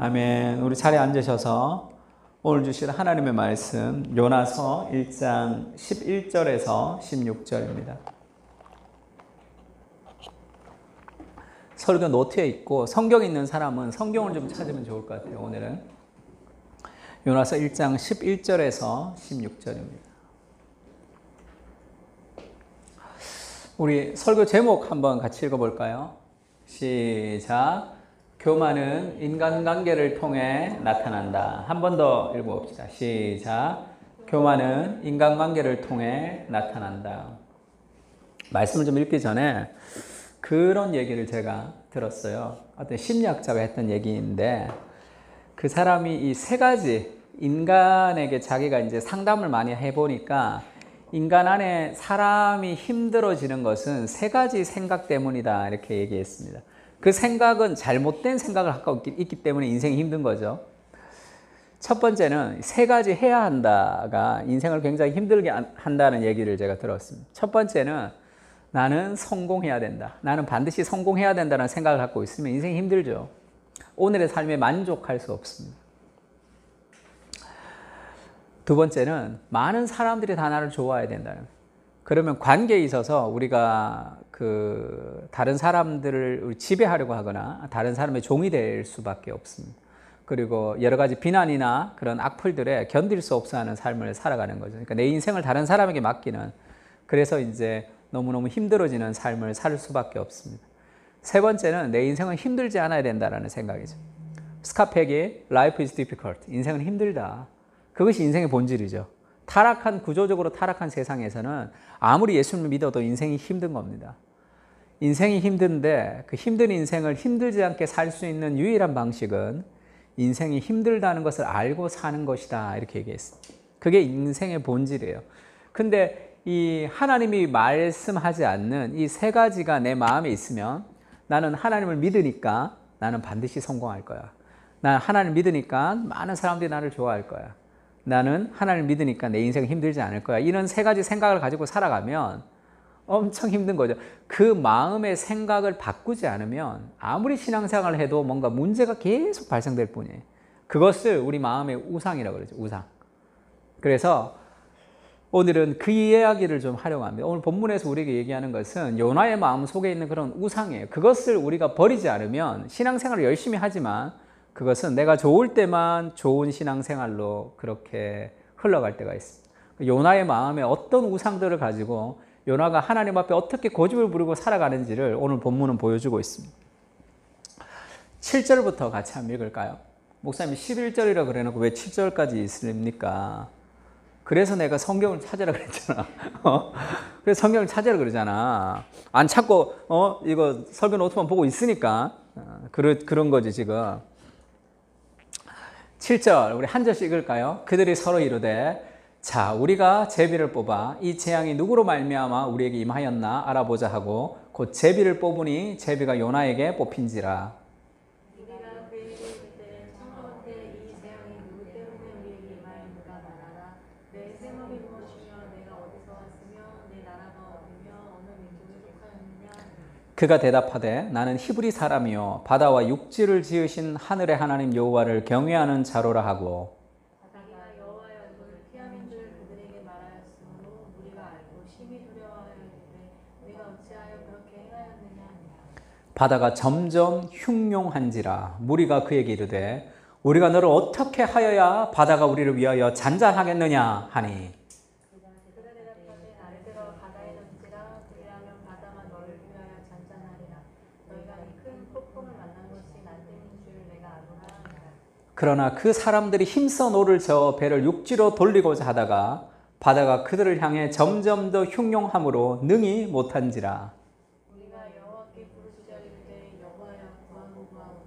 아멘. 우리 자리에 앉으셔서 오늘 주실 하나님의 말씀 요나서 1장 11절에서 16절입니다. 설교 노트에 있고 성경 있는 사람은 성경을 좀 찾으면 좋을 것 같아요. 오늘은 요나서 1장 11절에서 16절입니다. 우리 설교 제목 한번 같이 읽어볼까요? 시작. 교만은 인간관계를 통해 나타난다. 한 번 더 읽어봅시다. 시작. 교만은 인간관계를 통해 나타난다. 말씀을 좀 읽기 전에 그런 얘기를 제가 들었어요. 어떤 심리학자가 했던 얘기인데 그 사람이 이 세 가지 인간에게 자기가 이제 상담을 많이 해보니까 인간 안에 사람이 힘들어지는 것은 세 가지 생각 때문이다 이렇게 얘기했습니다. 그 생각은 잘못된 생각을 갖고 있기 때문에 인생이 힘든 거죠. 첫 번째는 세 가지 해야 한다가 인생을 굉장히 힘들게 한다는 얘기를 제가 들었습니다. 첫 번째는 나는 성공해야 된다. 나는 반드시 성공해야 된다는 생각을 갖고 있으면 인생이 힘들죠. 오늘의 삶에 만족할 수 없습니다. 두 번째는 많은 사람들이 다 나를 좋아해야 된다는 거예요. 그러면 관계에 있어서 우리가 다른 사람들을 지배하려고 하거나 다른 사람의 종이 될 수밖에 없습니다. 그리고 여러 가지 비난이나 그런 악플들에 견딜 수 없어 하는 삶을 살아가는 거죠. 그러니까 내 인생을 다른 사람에게 맡기는, 그래서 이제 너무너무 힘들어지는 삶을 살 수밖에 없습니다. 세 번째는 내 인생은 힘들지 않아야 된다는 생각이죠. 스카펙의 Life is difficult. 인생은 힘들다. 그것이 인생의 본질이죠. 구조적으로 타락한 세상에서는 아무리 예수님을 믿어도 인생이 힘든 겁니다. 인생이 힘든데 그 힘든 인생을 힘들지 않게 살 수 있는 유일한 방식은 인생이 힘들다는 것을 알고 사는 것이다 이렇게 얘기했습니다. 그게 인생의 본질이에요. 근데 이 하나님이 말씀하지 않는 이 세 가지가 내 마음에 있으면 나는 하나님을 믿으니까 나는 반드시 성공할 거야. 난 하나님을 믿으니까 많은 사람들이 나를 좋아할 거야. 나는 하나님을 믿으니까 내 인생은 힘들지 않을 거야. 이런 세 가지 생각을 가지고 살아가면 엄청 힘든 거죠. 그 마음의 생각을 바꾸지 않으면 아무리 신앙생활을 해도 뭔가 문제가 계속 발생될 뿐이에요. 그것을 우리 마음의 우상이라고 그러죠. 우상. 그래서 오늘은 그 이야기를 좀 하려고 합니다. 오늘 본문에서 우리에게 얘기하는 것은 요나의 마음 속에 있는 그런 우상이에요. 그것을 우리가 버리지 않으면 신앙생활을 열심히 하지만 그것은 내가 좋을 때만 좋은 신앙생활로 그렇게 흘러갈 때가 있습니다. 요나의 마음에 어떤 우상들을 가지고 요나가 하나님 앞에 어떻게 고집을 부리고 살아가는지를 오늘 본문은 보여주고 있습니다. 7절부터 같이 한번 읽을까요? 목사님이 11절이라고 그래놓고 왜 7절까지 있습니까? 그래서 내가 성경을 찾으라 그랬잖아. 그래서 성경을 찾으라 그러잖아. 안 찾고 이거 설교 노트만 보고 있으니까 그런 거지 지금. 7절 우리 한 절씩 읽을까요? 그들이 서로 이르되 자 우리가 제비를 뽑아 이 재앙이 누구로 말미암아 우리에게 임하였나 알아보자 하고 곧 제비를 뽑으니 제비가 요나에게 뽑힌지라. 우리가 그에게 이르되 청하건대 이 재앙이 누구 때문에 우리에게 임하였는가 말하라. 내 생업이 무엇이며 내가 어디서 왔으며 내 나라가 어디며 어느 민족에 속하였느냐. 그가 대답하되 나는 히브리 사람이요 바다와 육지를 지으신 하늘의 하나님 여호와를 경외하는 자로라 하고 바다가 여호와의 얼굴을 피하는 줄 그들에게 말하였으므로 우리가 알고 심히 두려워하여 이르되 우리가 어찌하여 그렇게 행하였느냐 하니라. 바다가 점점 흉용한지라. 무리가 그에게 이르되 우리가 너를 어떻게 하여야 바다가 우리를 위하여 잔잔하겠느냐 하니 그가 대답하되 나를 들어 바다에 던지라. 그리하면 바다가 너를 위하여 잔잔하리라. 너희가 이 큰 폭풍을 만난 것이 나 때문인 줄 내가 아노라 하니라. 그러나 그 사람들이 힘써 노를 저어 배를 육지로 돌리고자 하다가 바다가 그들을 향해 점점 더 흉용함으로 능히 못한지라. 우리가 여호와께 부르짖어 이르되 여호와여 구하오니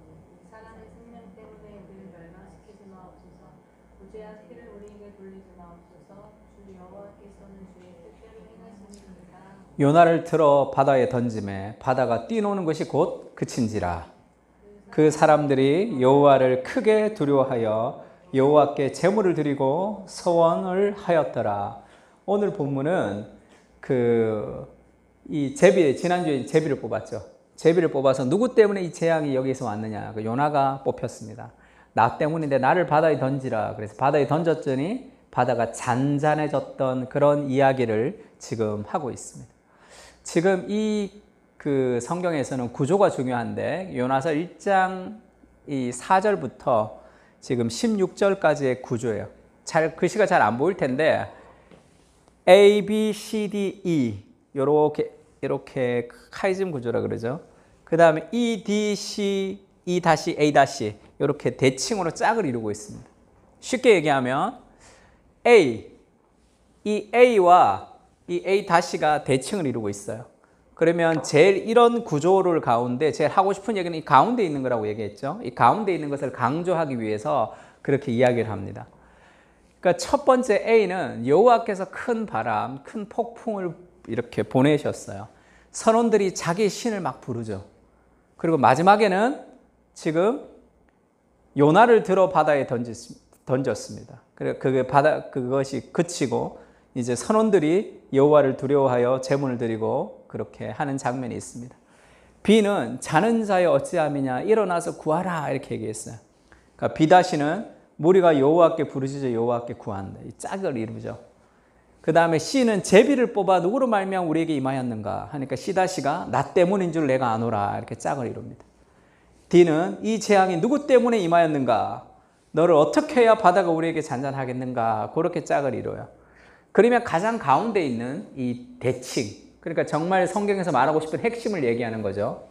사람의 생명 때문에 우리를 멸망시키지 마옵소서. 구제하 피를 우리에게 돌리지 마옵소서. 주 여호와께서는 주의 뜻대로 행하시니이다. 요나를 들어 바다에 던지매 바다가 뛰노는 것이 곧 그친지라. 그 사람들이 여호와를 크게 두려워하여 여호와께 제물을 드리고 서원을 하였더라. 오늘 본문은 이 지난주에 제비를 뽑았죠. 제비를 뽑아서 누구 때문에 이 재앙이 여기서 왔느냐. 요나가 뽑혔습니다. 나 때문인데 나를 바다에 던지라. 그래서 바다에 던졌더니 바다가 잔잔해졌던 그런 이야기를 지금 하고 있습니다. 지금 이 그 성경에서는 구조가 중요한데 요나서 1장 이 4절부터 지금 16절까지의 구조예요. 글씨가 잘 안 보일 텐데 A, B, C, D, E 이렇게 카이즘 구조라 그러죠. 그 다음에 E, D, C, E 다시 A 다시 이렇게 대칭으로 짝을 이루고 있습니다. 쉽게 얘기하면 A, 이 A와 이 A 다시가 대칭을 이루고 있어요. 그러면 제일 이런 구조를 가운데 제일 하고 싶은 얘기는 이 가운데 있는 거라고 얘기했죠. 이 가운데 있는 것을 강조하기 위해서 그렇게 이야기를 합니다. 그러니까 첫 번째 A는 여호와께서 큰 바람, 큰 폭풍을 이렇게 보내셨어요. 선원들이 자기 신을 막 부르죠. 그리고 마지막에는 지금 요나를 들어 바다에 던졌습니다. 그것이 그치고 이제 선원들이 여호와를 두려워하여 제문을 드리고 그렇게 하는 장면이 있습니다. B는 자는 자여 어찌함이냐 일어나서 구하라 이렇게 얘기했어요. 그러니까 B 다시는 무리가 여호와께 부르짖어 여호와께 구한다. 이 짝을 이루죠. 그 다음에 C는 제비를 뽑아 누구로 말미암아 우리에게 임하였는가 하니까 C 다시가 나 때문인 줄 내가 아노라 이렇게 짝을 이룹니다. D는 이 재앙이 누구 때문에 임하였는가 너를 어떻게 해야 바다가 우리에게 잔잔하겠는가 그렇게 짝을 이뤄요. 그러면 가장 가운데 있는 이 대칭 그러니까 정말 성경에서 말하고 싶은 핵심을 얘기하는 거죠.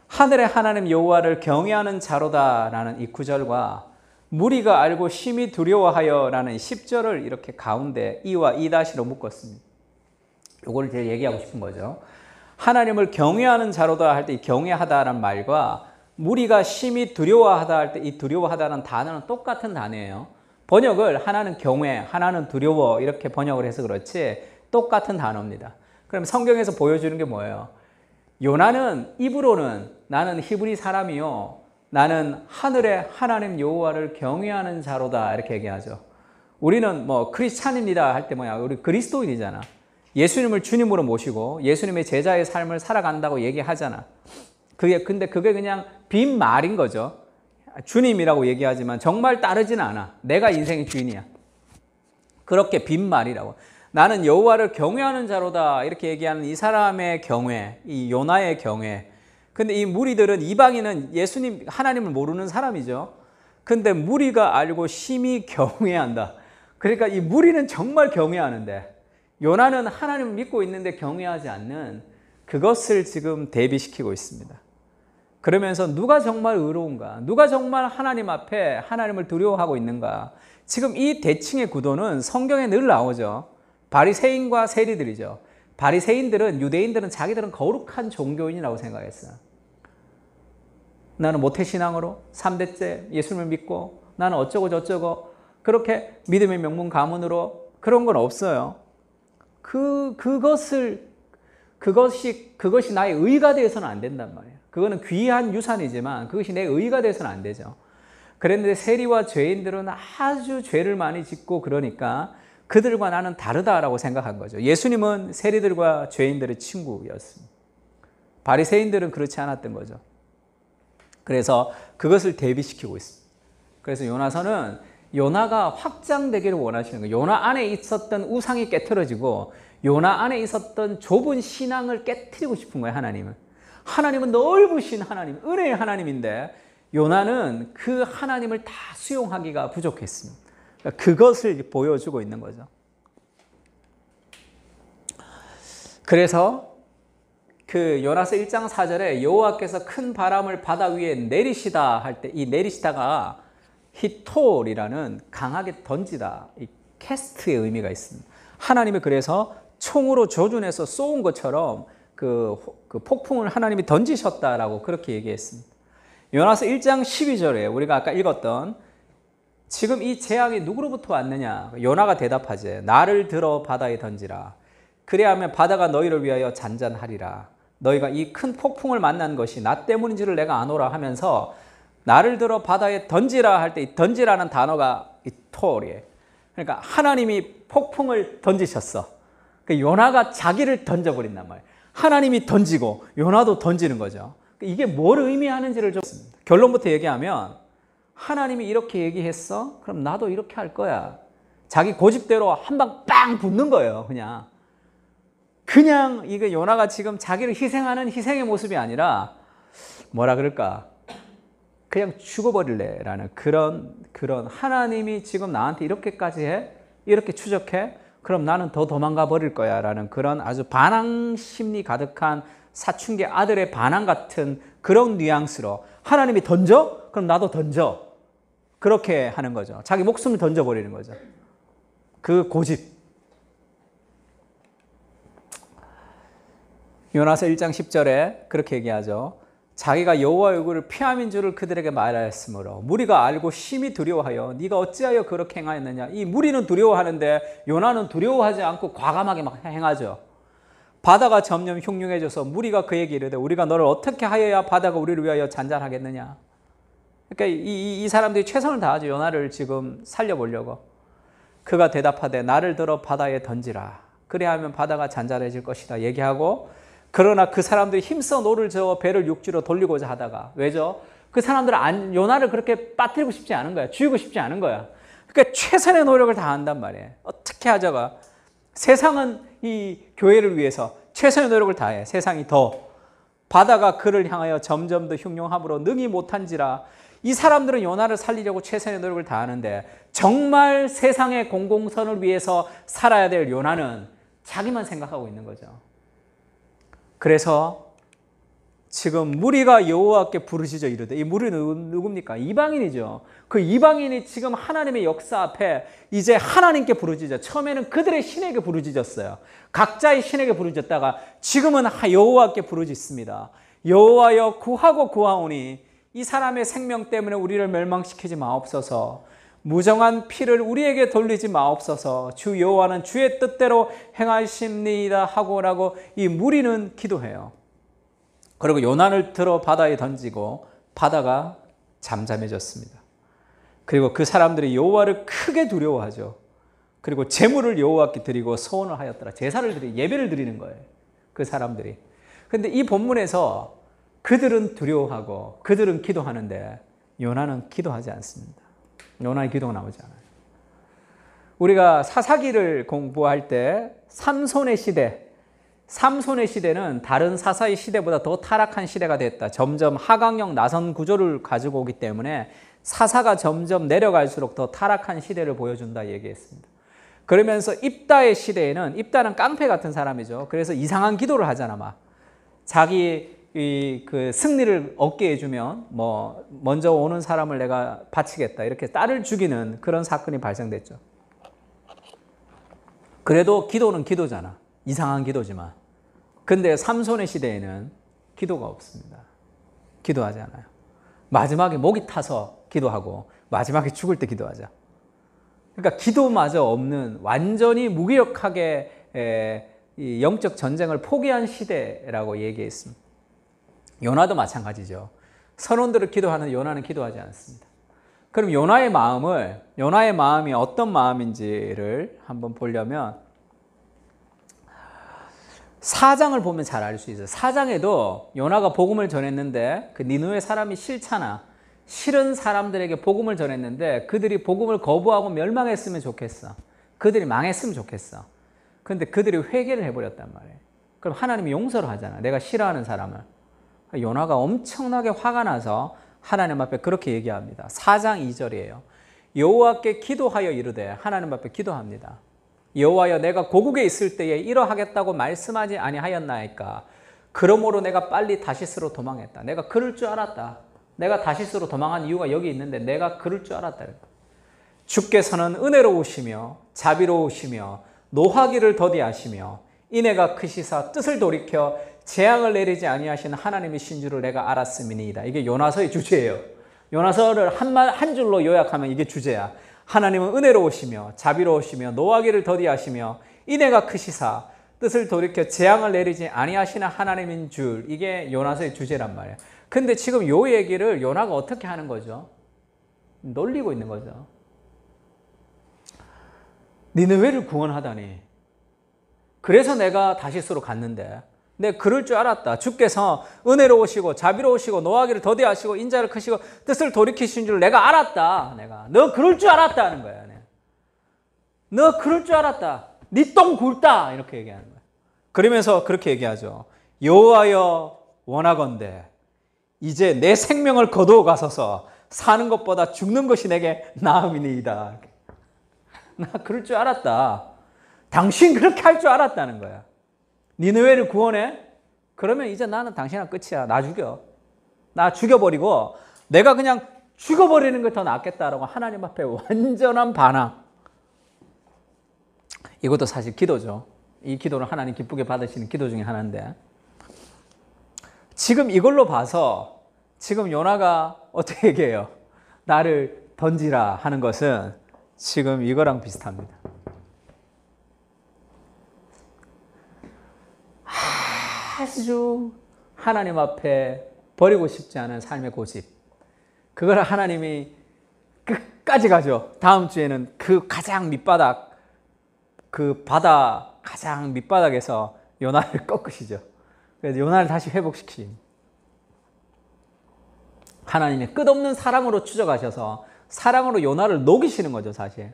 하늘의 하나님 여호와를 경외하는 자로다라는 이 구절과 무리가 알고 심히 두려워하여라는 10절을 이렇게 가운데 이와 이 다시로 묶었습니다. 이걸 제가 얘기하고 싶은 거죠. 하나님을 경외하는 자로다 할 때 이 경외하다라는 말과 무리가 심히 두려워하다 할 때 이 두려워하다는 단어는 똑같은 단어예요. 번역을 하나는 경외, 하나는 두려워 이렇게 번역을 해서 그렇지 똑같은 단어입니다. 그럼 성경에서 보여주는 게 뭐예요? 요나는 입으로는 나는 히브리 사람이요 나는 하늘의 하나님 여호와를 경외하는 자로다 이렇게 얘기하죠. 우리는 뭐 크리스찬입니다 할 때 뭐야? 우리 그리스도인이잖아. 예수님을 주님으로 모시고 예수님의 제자의 삶을 살아간다고 얘기하잖아. 근데 그게 그냥 빈 말인 거죠. 주님이라고 얘기하지만 정말 따르진 않아. 내가 인생의 주인이야. 그렇게 빈 말이라고. 나는 여호와를 경외하는 자로다 이렇게 얘기하는 이 사람의 경외, 이 요나의 경외. 근데 이 무리들은 이방인은 예수님 하나님을 모르는 사람이죠. 근데 무리가 알고 심히 경외한다. 그러니까 이 무리는 정말 경외하는데 요나는 하나님을 믿고 있는데 경외하지 않는 그것을 지금 대비시키고 있습니다. 그러면서 누가 정말 의로운가? 누가 정말 하나님 앞에 하나님을 두려워하고 있는가? 지금 이 대칭의 구도는 성경에 늘 나오죠. 바리새인과 세리들이죠. 바리새인들은 유대인들은 자기들은 거룩한 종교인이라고 생각했어요. 나는 모태신앙으로 3대째 예수님을 믿고 나는 어쩌고 저쩌고 그렇게 믿음의 명문 가문으로 그런 건 없어요. 그것이 나의 의가 되어서는 안 된단 말이에요. 그거는 귀한 유산이지만 그것이 내 의가 되어서는 안 되죠. 그런데 세리와 죄인들은 아주 죄를 많이 짓고 그러니까 그들과 나는 다르다라고 생각한 거죠. 예수님은 세리들과 죄인들의 친구였습니다. 바리새인들은 그렇지 않았던 거죠. 그래서 그것을 대비시키고 있습니다. 그래서 요나서는 요나가 확장되기를 원하시는 거예요. 요나 안에 있었던 우상이 깨트려지고 요나 안에 있었던 좁은 신앙을 깨트리고 싶은 거예요. 하나님은 넓으신 하나님, 은혜의 하나님인데 요나는 그 하나님을 다 수용하기가 부족했습니다. 그것을 보여주고 있는 거죠. 그래서 그 요나서 1장 4절에 여호와께서 큰 바람을 바다 위에 내리시다 할 때 이 내리시다가 히톨이라는 강하게 던지다, 이 캐스트의 의미가 있습니다. 하나님이 그래서 총으로 조준해서 쏘은 것처럼 그 폭풍을 하나님이 던지셨다라고 그렇게 얘기했습니다. 요나서 1장 12절에 우리가 아까 읽었던 지금 이 재앙이 누구로부터 왔느냐? 요나가 대답하지. 나를 들어 바다에 던지라. 그래야 하면 바다가 너희를 위하여 잔잔하리라. 너희가 이 큰 폭풍을 만난 것이 나 때문인지를 내가 아노라 하면서 나를 들어 바다에 던지라 할 때 이 던지라는 단어가 이 톨이에요. 그러니까 하나님이 폭풍을 던지셨어. 요나가 자기를 던져버린단 말이에요. 하나님이 던지고 요나도 던지는 거죠. 이게 뭘 의미하는지를 좀 결론부터 얘기하면 하나님이 이렇게 얘기했어? 그럼 나도 이렇게 할 거야. 자기 고집대로 한 방 빵 붙는 거예요. 그냥 이게 요나가 지금 자기를 희생하는 희생의 모습이 아니라 뭐라 그럴까? 그냥 죽어버릴래라는 그런 하나님이 지금 나한테 이렇게까지 해? 이렇게 추적해? 그럼 나는 더 도망가 버릴 거야 라는 그런 아주 반항 심리 가득한 사춘기 아들의 반항 같은 그런 뉘앙스로 하나님이 던져? 그럼 나도 던져. 그렇게 하는 거죠. 자기 목숨을 던져버리는 거죠. 그 고집. 요나서 1장 10절에 그렇게 얘기하죠. 자기가 여호와의 얼굴을 피함인 줄을 그들에게 말하였으므로 무리가 알고 심히 두려워하여 네가 어찌하여 그렇게 행하였느냐. 이 무리는 두려워하는데 요나는 두려워하지 않고 과감하게 막 행하죠. 바다가 점점 흉흉해져서 무리가 그에게 이르되 우리가 너를 어떻게 하여야 바다가 우리를 위하여 잔잔하겠느냐. 그러니까 이 사람들이 최선을 다하죠. 요나를 지금 살려보려고. 그가 대답하되 나를 들어 바다에 던지라. 그래야하면 바다가 잔잔해질 것이다 얘기하고, 그러나 그 사람들이 힘써 노를 저어 배를 육지로 돌리고자 하다가, 왜죠? 그 사람들은 요나를 그렇게 빠뜨리고 싶지 않은 거야. 죽이고 싶지 않은 거야. 그러니까 최선의 노력을 다한단 말이에요. 어떻게 하자가. 세상은 이 교회를 위해서 최선의 노력을 다해. 세상이 더. 바다가 그를 향하여 점점 더 흉흉함으로 능히 못한지라. 이 사람들은 요나를 살리려고 최선의 노력을 다하는데 정말 세상의 공공선을 위해서 살아야 될 요나는 자기만 생각하고 있는 거죠. 그래서 지금 무리가 여호와께 부르짖어 이르되, 이 무리는 누굽니까? 이방인이죠. 그 이방인이 지금 하나님의 역사 앞에 이제 하나님께 부르짖어. 처음에는 그들의 신에게 부르짖었어요. 각자의 신에게 부르짖다가 지금은 여호와께 부르짖습니다. 여호와여 구하고 구하오니 이 사람의 생명 때문에 우리를 멸망시키지 마옵소서. 무정한 피를 우리에게 돌리지 마옵소서. 주 여호와는 주의 뜻대로 행하심니이다 하고라고 이 무리는 기도해요. 그리고 요나를 들어 바다에 던지고 바다가 잠잠해졌습니다. 그리고 그 사람들이 여호와를 크게 두려워하죠. 그리고 제물을 여호와께 드리고 소원을 하였더라. 제사를 드리고 예배를 드리는 거예요. 그 사람들이. 그런데 이 본문에서 그들은 두려워하고 그들은 기도하는데 요나는 기도하지 않습니다. 요나의 기도가 나오지 않아요. 우리가 사사기를 공부할 때 삼손의 시대는 다른 사사의 시대보다 더 타락한 시대가 됐다. 점점 하강형 나선 구조를 가지고 오기 때문에 사사가 점점 내려갈수록 더 타락한 시대를 보여준다 얘기했습니다. 그러면서 입다의 시대에는, 입다는 깡패 같은 사람이죠. 그래서 이상한 기도를 하잖아. 막 자기 그 승리를 얻게 해주면 뭐 먼저 오는 사람을 내가 바치겠다, 이렇게 딸을 죽이는 그런 사건이 발생됐죠. 그래도 기도는 기도잖아. 이상한 기도지만. 근데 삼손의 시대에는 기도가 없습니다. 기도하지 않아요. 마지막에 목이 타서 기도하고 마지막에 죽을 때 기도하자. 그러니까 기도마저 없는, 완전히 무기력하게 이 영적 전쟁을 포기한 시대라고 얘기했습니다. 요나도 마찬가지죠. 선원들을 기도하는 요나는 기도하지 않습니다. 그럼 요나의 마음이 어떤 마음인지를 한번 보려면 4장을 보면 잘 알 수 있어요. 4장에도 요나가 복음을 전했는데 그 니느웨 사람이 싫잖아. 싫은 사람들에게 복음을 전했는데 그들이 복음을 거부하고 멸망했으면 좋겠어. 그들이 망했으면 좋겠어. 그런데 그들이 회개를 해버렸단 말이에요. 그럼 하나님이 용서를 하잖아. 내가 싫어하는 사람을. 요나가 엄청나게 화가 나서 하나님 앞에 그렇게 얘기합니다. 4장 2절이에요. 여호와께 기도하여 이르되, 하나님 앞에 기도합니다. 여호와여, 내가 고국에 있을 때에 이러하겠다고 말씀하지 아니하였나이까. 그러므로 내가 빨리 다시스로 도망했다. 내가 그럴 줄 알았다. 내가 다시스로 도망한 이유가 여기 있는데 내가 그럴 줄 알았다. 주께서는 은혜로우시며 자비로우시며 노하기를 더디하시며 인애가 크시사 뜻을 돌이켜 재앙을 내리지 아니하시는 하나님이신 줄을 내가 알았음이니이다. 이게 요나서의 주제예요. 요나서를 한 줄로 요약하면 이게 주제야. 하나님은 은혜로우시며 자비로우시며 노하기를 더디하시며 인애가 크시사 뜻을 돌이켜 재앙을 내리지 아니하시는 하나님인 줄, 이게 요나서의 주제란 말이에요. 근데 지금 요 얘기를 요나가 어떻게 하는 거죠? 놀리고 있는 거죠. 니느웨를 구원하다니. 그래서 내가 다시스로 갔는데 내 그럴 줄 알았다. 주께서 은혜로우시고 자비로우시고 노하기를 더디하시고 인자를 크시고 뜻을 돌이키신 줄 내가 알았다. 내가 너 그럴 줄 알았다 하는 거야. 너 그럴 줄 알았다. 네 똥 굵다 이렇게 얘기하는 거야. 그러면서 그렇게 얘기하죠. 여호와여 원하건대 이제 내 생명을 거두어 가소서. 사는 것보다 죽는 것이 내게 나음이니이다. 나 그럴 줄 알았다. 당신 그렇게 할 줄 알았다는 거야. 니느웨를 구원해? 그러면 이제 나는 당신이랑 끝이야. 나 죽여. 나 죽여버리고 내가 그냥 죽어버리는 게 더 낫겠다라고 하나님 앞에 완전한 반항. 이것도 사실 기도죠. 이 기도는 하나님 기쁘게 받으시는 기도 중에 하나인데 지금 이걸로 봐서 지금 요나가 어떻게 얘기해요? 나를 던지라 하는 것은 지금 이거랑 비슷합니다. 아주 하나님 앞에 버리고 싶지 않은 삶의 고집. 그걸 하나님이 끝까지 가죠. 다음 주에는 그 가장 밑바닥, 그 바다 가장 밑바닥에서 요나를 꺾으시죠. 그래서 요나를 다시 회복시키신. 하나님이 끝없는 사랑으로 추적하셔서 사랑으로 요나를 녹이시는 거죠, 사실.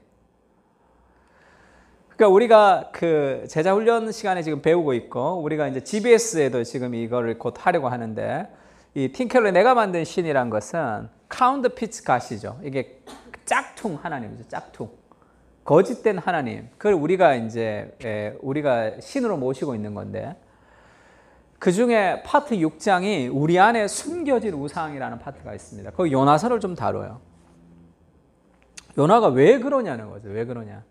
그러니까 우리가 그 제자 훈련 시간에 지금 배우고 있고 우리가 이제 GBS에도 지금 이거를 곧 하려고 하는데 이 팀켈러의 내가 만든 신이란 것은 카운트 피츠 가시죠. 이게 짝퉁 하나님이죠, 짝퉁. 거짓된 하나님. 그걸 우리가 이제 우리가 신으로 모시고 있는 건데 그 중에 파트 6장이 우리 안에 숨겨진 우상이라는 파트가 있습니다. 거기 요나서를 좀 다뤄요. 요나가 왜 그러냐는 거죠. 왜 그러냐.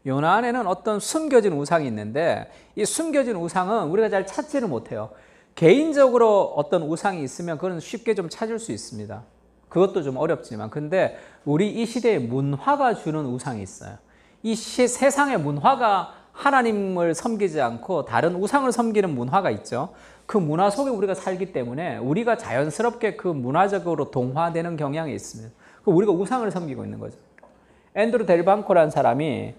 요나 안에는 어떤 숨겨진 우상이 있는데 이 숨겨진 우상은 우리가 잘 찾지를 못해요. 개인적으로 어떤 우상이 있으면 그건 쉽게 좀 찾을 수 있습니다. 그것도 좀 어렵지만 근데 우리 이 시대의 문화가 주는 우상이 있어요. 이 세상의 문화가 하나님을 섬기지 않고 다른 우상을 섬기는 문화가 있죠. 그 문화 속에 우리가 살기 때문에 우리가 자연스럽게 그 문화적으로 동화되는 경향이 있습니다. 우리가 우상을 섬기고 있는 거죠. 앤드루 델방코라는 사람이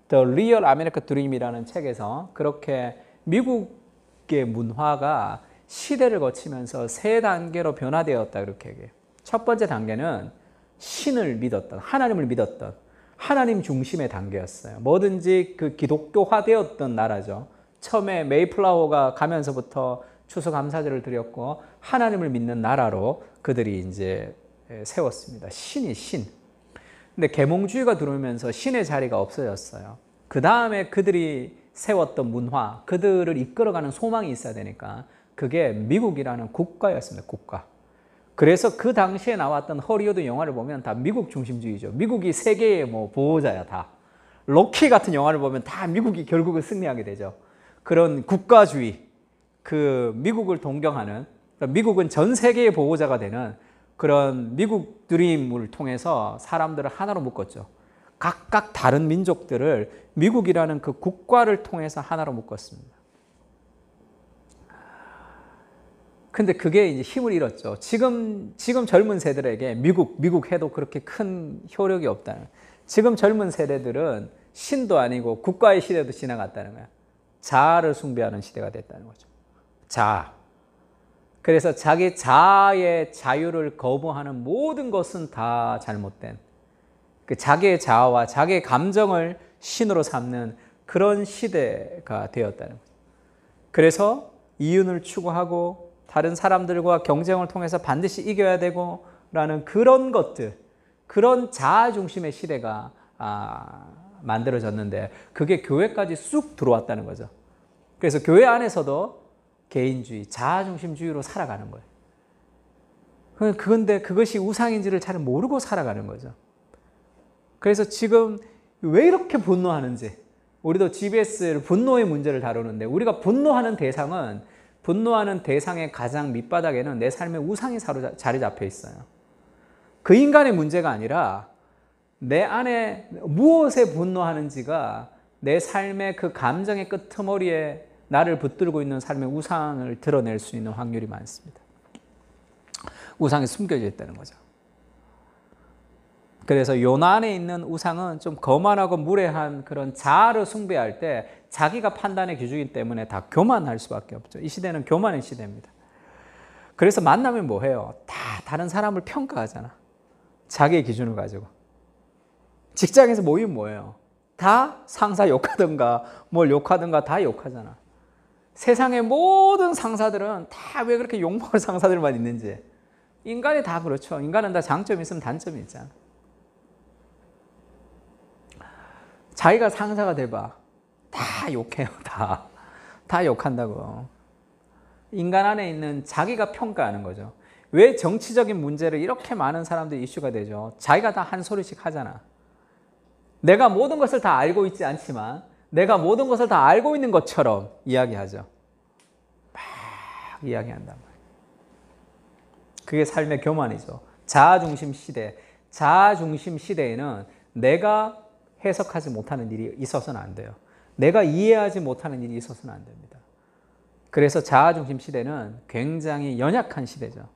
The Real American Dream이라는 책에서 그렇게 미국의 문화가 시대를 거치면서 세 단계로 변화되었다 그렇게 얘기해요. 첫 번째 단계는 신을 믿었던, 하나님을 믿었던 하나님 중심의 단계였어요. 뭐든지 그 기독교화되었던 나라죠. 처음에 메이플라워가 가면서부터 추수감사절을 드렸고 하나님을 믿는 나라로 그들이 이제 세웠습니다. 신이 신. 근데 계몽주의가 들어오면서 신의 자리가 없어졌어요. 그 다음에 그들이 세웠던 문화, 그들을 이끌어가는 소망이 있어야 되니까 그게 미국이라는 국가였습니다. 국가. 그래서 그 당시에 나왔던 허리우드 영화를 보면 다 미국 중심주의죠. 미국이 세계의 뭐 보호자야 다. 로키 같은 영화를 보면 다 미국이 결국은 승리하게 되죠. 그런 국가주의, 그 미국을 동경하는, 미국은 전 세계의 보호자가 되는 그런 미국 드림을 통해서 사람들을 하나로 묶었죠. 각각 다른 민족들을 미국이라는 그 국가를 통해서 하나로 묶었습니다. 근데 그게 이제 힘을 잃었죠. 지금 젊은 세대들에게 미국 해도 그렇게 큰 효력이 없다는. 지금 젊은 세대들은 신도 아니고 국가의 시대도 지나갔다는 거야. 자아를 숭배하는 시대가 됐다는 거죠. 자아. 그래서 자기 자아의 자유를 거부하는 모든 것은 다 잘못된 그 자기의 자아와 자기의 감정을 신으로 삼는 그런 시대가 되었다는 거죠. 그래서 이윤을 추구하고 다른 사람들과 경쟁을 통해서 반드시 이겨야 되고 라는 그런 것들, 그런 자아 중심의 시대가 만들어졌는데 그게 교회까지 쑥 들어왔다는 거죠. 그래서 교회 안에서도 개인주의, 자아중심주의로 살아가는 거예요. 그런데 그것이 우상인지를 잘 모르고 살아가는 거죠. 그래서 지금 왜 이렇게 분노하는지, 우리도 GBS를 분노의 문제를 다루는데 우리가 분노하는 대상의 가장 밑바닥에는 내 삶의 우상이 자리 잡혀 있어요. 그 인간의 문제가 아니라 내 안에 무엇에 분노하는지가 내 삶의 그 감정의 끄트머리에 나를 붙들고 있는 삶의 우상을 드러낼 수 있는 확률이 많습니다. 우상이 숨겨져 있다는 거죠. 그래서 요나 안에 있는 우상은 좀 거만하고 무례한 그런 자아를 숭배할 때 자기가 판단의 기준이기 때문에 다 교만할 수밖에 없죠. 이 시대는 교만의 시대입니다. 그래서 만나면 뭐 해요? 다 다른 사람을 평가하잖아. 자기의 기준을 가지고. 직장에서 모이면 뭐예요? 다 상사 욕하든가 뭘 욕하든가 다 욕하잖아. 세상의 모든 상사들은 다 왜 그렇게 욕먹을 상사들만 있는지. 인간이 다 그렇죠. 인간은 다 장점이 있으면 단점이 있잖아. 자기가 상사가 돼봐. 다 욕해요. 다 욕한다고. 인간 안에 있는 자기가 평가하는 거죠. 왜 정치적인 문제를 이렇게 많은 사람들이 이슈가 되죠? 자기가 다 한 소리씩 하잖아. 내가 모든 것을 다 알고 있지 않지만 내가 모든 것을 다 알고 있는 것처럼 이야기하죠. 막 이야기한단 말이에요. 그게 삶의 교만이죠. 자아중심 시대. 자아중심 시대에는 내가 해석하지 못하는 일이 있어서는 안 돼요. 내가 이해하지 못하는 일이 있어서는 안 됩니다. 그래서 자아중심 시대는 굉장히 연약한 시대죠.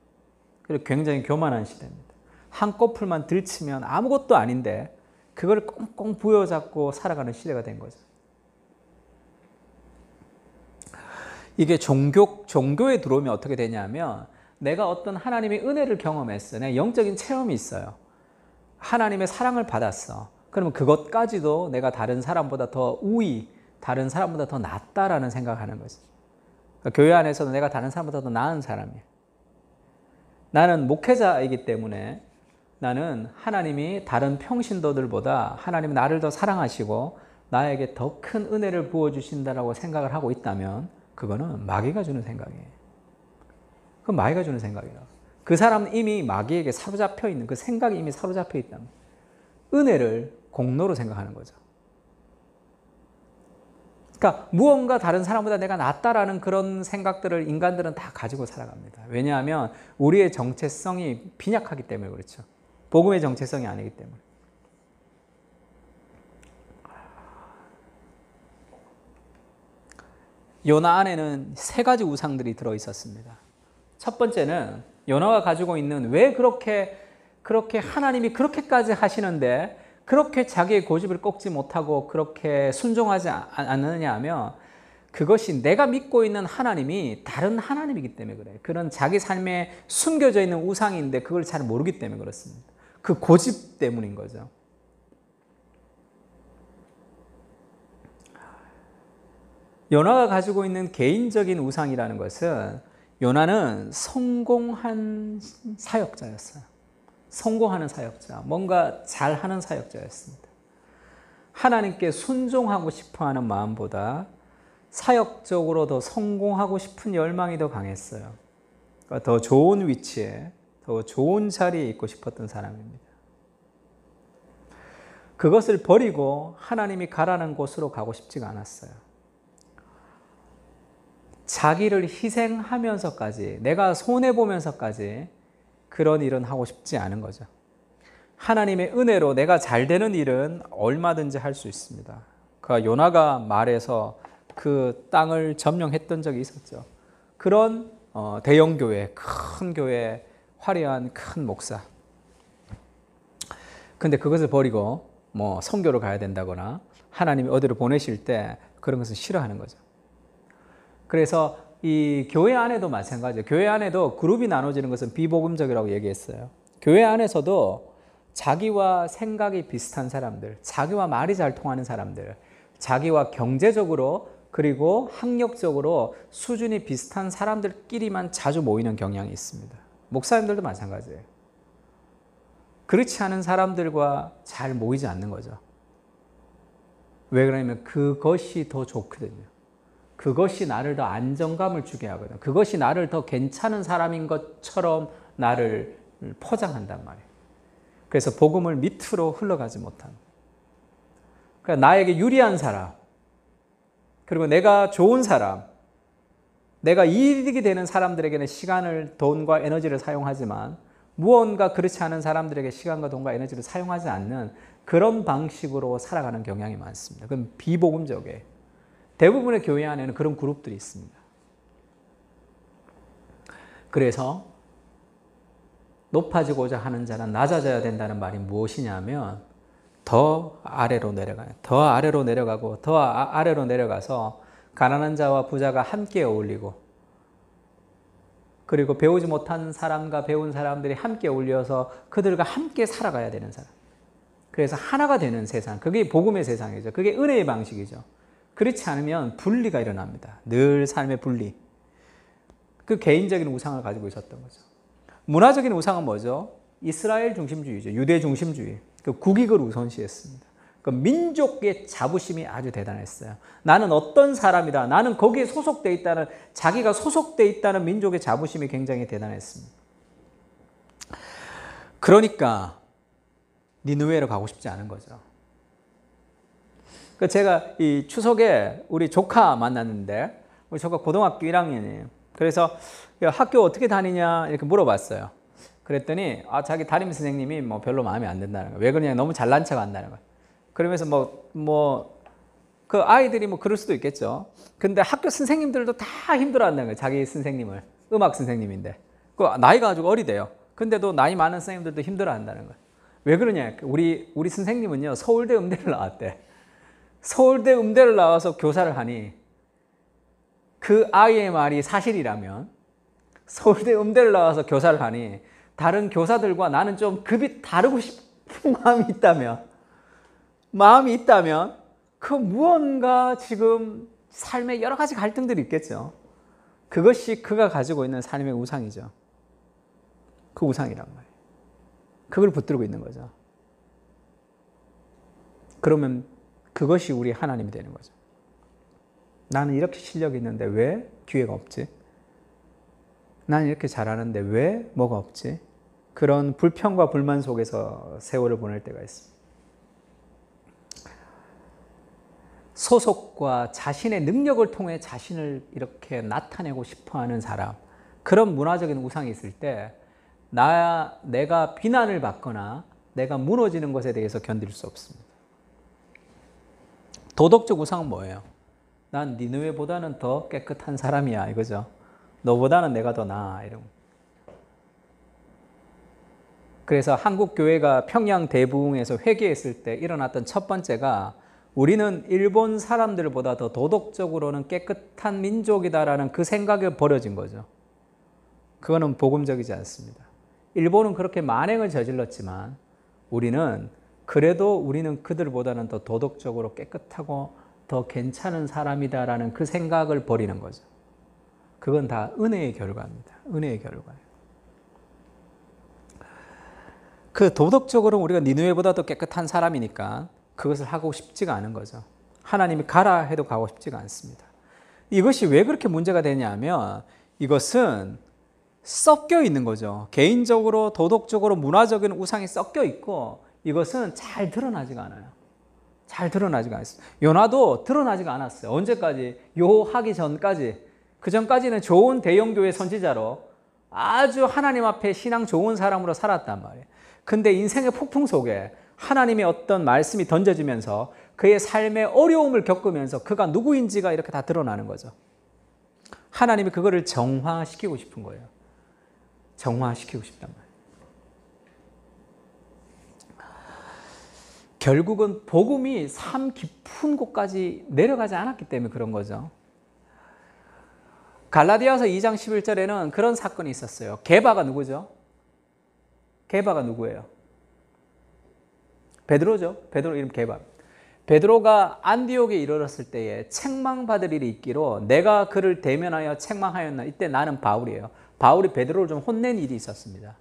그리고 굉장히 교만한 시대입니다. 한 꼬풀만 들치면 아무것도 아닌데 그걸 꽁꽁 부여잡고 살아가는 시대가 된 거죠. 이게 종교에 들어오면 어떻게 되냐면 내가 어떤 하나님의 은혜를 경험했어. 내 영적인 체험이 있어요. 하나님의 사랑을 받았어. 그러면 그것까지도 내가 다른 사람보다 더 우위, 다른 사람보다 더 낫다라는 생각을 하는 거지. 그러니까 교회 안에서도 내가 다른 사람보다 더 나은 사람이야. 나는 목회자이기 때문에 나는 하나님이 다른 평신도들보다 하나님이 나를 더 사랑하시고 나에게 더 큰 은혜를 부어주신다라고 생각을 하고 있다면 그거는 마귀가 주는 생각이에요. 그건 마귀가 주는 생각이에요. 그 사람은 이미 마귀에게 사로잡혀 있는 그 생각이 이미 사로잡혀 있다면 은혜를 공로로 생각하는 거죠. 그러니까 무언가 다른 사람보다 내가 낫다라는 그런 생각들을 인간들은 다 가지고 살아갑니다. 왜냐하면 우리의 정체성이 빈약하기 때문에 그렇죠. 복음의 정체성이 아니기 때문에. 요나 안에는 세 가지 우상들이 들어 있었습니다. 첫 번째는 요나가 가지고 있는 왜 그렇게 하나님이 그렇게까지 하시는데 그렇게 자기의 고집을 꺾지 못하고 그렇게 순종하지 않느냐 하면 그것이 내가 믿고 있는 하나님이 다른 하나님이기 때문에 그래요. 그런 자기 삶에 숨겨져 있는 우상인데 그걸 잘 모르기 때문에 그렇습니다. 그 고집 때문인 거죠. 요나가 가지고 있는 개인적인 우상이라는 것은 요나는 성공한 사역자였어요. 성공하는 사역자, 뭔가 잘하는 사역자였습니다. 하나님께 순종하고 싶어하는 마음보다 사역적으로 더 성공하고 싶은 열망이 더 강했어요. 그러니까 더 좋은 위치에, 더 좋은 자리에 있고 싶었던 사람입니다. 그것을 버리고 하나님이 가라는 곳으로 가고 싶지가 않았어요. 자기를 희생하면서까지, 내가 손해보면서까지 그런 일은 하고 싶지 않은 거죠. 하나님의 은혜로 내가 잘 되는 일은 얼마든지 할 수 있습니다. 그 요나가 말해서 그 땅을 점령했던 적이 있었죠. 그런 대형 교회, 큰 교회, 화려한 큰 목사. 근데 그것을 버리고 뭐 선교를 가야 된다거나 하나님이 어디로 보내실 때 그런 것을 싫어하는 거죠. 그래서 이 교회 안에도 마찬가지예요. 교회 안에도 그룹이 나눠지는 것은 비복음적이라고 얘기했어요. 교회 안에서도 자기와 생각이 비슷한 사람들, 자기와 말이 잘 통하는 사람들, 자기와 경제적으로 그리고 학력적으로 수준이 비슷한 사람들끼리만 자주 모이는 경향이 있습니다. 목사님들도 마찬가지예요. 그렇지 않은 사람들과 잘 모이지 않는 거죠. 왜 그러냐면 그것이 더 좋거든요. 그것이 나를 더 안정감을 주게 하거든요. 그것이 나를 더 괜찮은 사람인 것처럼 나를 포장한단 말이에요. 그래서 복음을 밑으로 흘러가지 못하는. 그러니까 나에게 유리한 사람, 그리고 내가 좋은 사람, 내가 이익이 되는 사람들에게는 시간을, 돈과 에너지를 사용하지만 무언가 그렇지 않은 사람들에게 시간과 돈과 에너지를 사용하지 않는 그런 방식으로 살아가는 경향이 많습니다. 그건 비복음적이에요. 대부분의 교회 안에는 그런 그룹들이 있습니다. 그래서 높아지고자 하는 자는 낮아져야 된다는 말이 무엇이냐면 더 아래로 내려가요. 더 아래로 내려가고 더 아래로 내려가서 가난한 자와 부자가 함께 어울리고 그리고 배우지 못한 사람과 배운 사람들이 함께 어울려서 그들과 함께 살아가야 되는 사람. 그래서 하나가 되는 세상. 그게 복음의 세상이죠. 그게 은혜의 방식이죠. 그렇지 않으면 분리가 일어납니다. 늘 삶의 분리. 그 개인적인 우상을 가지고 있었던 거죠. 문화적인 우상은 뭐죠? 이스라엘 중심주의죠. 유대 중심주의. 그 국익을 우선시했습니다. 그 민족의 자부심이 아주 대단했어요. 나는 어떤 사람이다. 나는 거기에 소속돼 있다는, 자기가 소속돼 있다는 민족의 자부심이 굉장히 대단했습니다. 그러니까 니느웨로 가고 싶지 않은 거죠. 제가 이 추석에 우리 조카 만났는데, 우리 조카 고등학교 1학년이에요. 그래서 학교 어떻게 다니냐 이렇게 물어봤어요. 그랬더니 자기 담임 선생님이 뭐 별로 마음에 안 든다는 거예요. 왜 그러냐, 너무 잘난 척 한다는 거예요. 그러면서 그 아이들이 뭐 그럴 수도 있겠죠. 근데 학교 선생님들도 다 힘들어한다는 거예요. 자기 선생님을. 음악 선생님인데. 그 나이가 아주 어리대요. 근데도 나이 많은 선생님들도 힘들어한다는 거예요. 왜 그러냐. 우리 선생님은요, 서울대 음대를 나왔대. 서울대 음대를 나와서 교사를 하니 그 아이의 말이 사실이라면, 서울대 음대를 나와서 교사를 하니 다른 교사들과 나는 좀 급이 다르고 싶은 마음이 있다면 그 무언가 지금 삶에 여러 가지 갈등들이 있겠죠. 그것이 그가 가지고 있는 삶의 우상이죠. 그 우상이란 말이에요. 그걸 붙들고 있는 거죠. 그러면 그것이 우리 하나님이 되는 거죠. 나는 이렇게 실력이 있는데 왜 기회가 없지? 나는 이렇게 잘하는데 왜 뭐가 없지? 그런 불평과 불만 속에서 세월을 보낼 때가 있습니다. 소속과 자신의 능력을 통해 자신을 이렇게 나타내고 싶어하는 사람, 그런 문화적인 우상이 있을 때 내가 비난을 받거나 내가 무너지는 것에 대해서 견딜 수 없습니다. 도덕적 우상은 뭐예요? 난 니느웨보다는 더 깨끗한 사람이야, 이거죠. 너보다는 내가 더 나아, 이런. 그래서 한국 교회가 평양 대부흥에서 회개했을 때 일어났던 첫 번째가, 우리는 일본 사람들보다 더 도덕적으로는 깨끗한 민족이다라는 그 생각이 버려진 거죠. 그거는 복음적이지 않습니다. 일본은 그렇게 만행을 저질렀지만 우리는 그들보다는 더 도덕적으로 깨끗하고 더 괜찮은 사람이다라는 그 생각을 버리는 거죠. 그건 다 은혜의 결과입니다. 은혜의 결과예요. 그 도덕적으로 우리가 니느웨보다 더 깨끗한 사람이니까 그것을 하고 싶지가 않은 거죠. 하나님이 가라 해도 가고 싶지가 않습니다. 이것이 왜 그렇게 문제가 되냐면 이것은 섞여 있는 거죠. 개인적으로, 도덕적으로, 문화적인 우상이 섞여 있고 이것은 잘 드러나지가 않아요. 잘 드러나지가 않았어요. 요나도 드러나지가 않았어요. 언제까지? 하기 전까지. 그 전까지는 좋은 대형교회 선지자로 아주 하나님 앞에 신앙 좋은 사람으로 살았단 말이에요. 근데 인생의 폭풍 속에 하나님의 어떤 말씀이 던져지면서 그의 삶의 어려움을 겪으면서 그가 누구인지가 이렇게 다 드러나는 거죠. 하나님이 그거를 정화시키고 싶은 거예요. 정화시키고 싶단 말이에요. 결국은 복음이 삶 깊은 곳까지 내려가지 않았기 때문에 그런 거죠. 갈라디아서 2장 11절에는 그런 사건이 있었어요. 게바가 누구죠? 게바가 누구예요? 베드로죠. 베드로 이름 게바. 베드로가 안디옥에 이르렀을 때에 책망받을 일이 있기로 내가 그를 대면하여 책망하였나. 이때 나는 바울이에요. 바울이 베드로를 좀 혼낸 일이 있었습니다.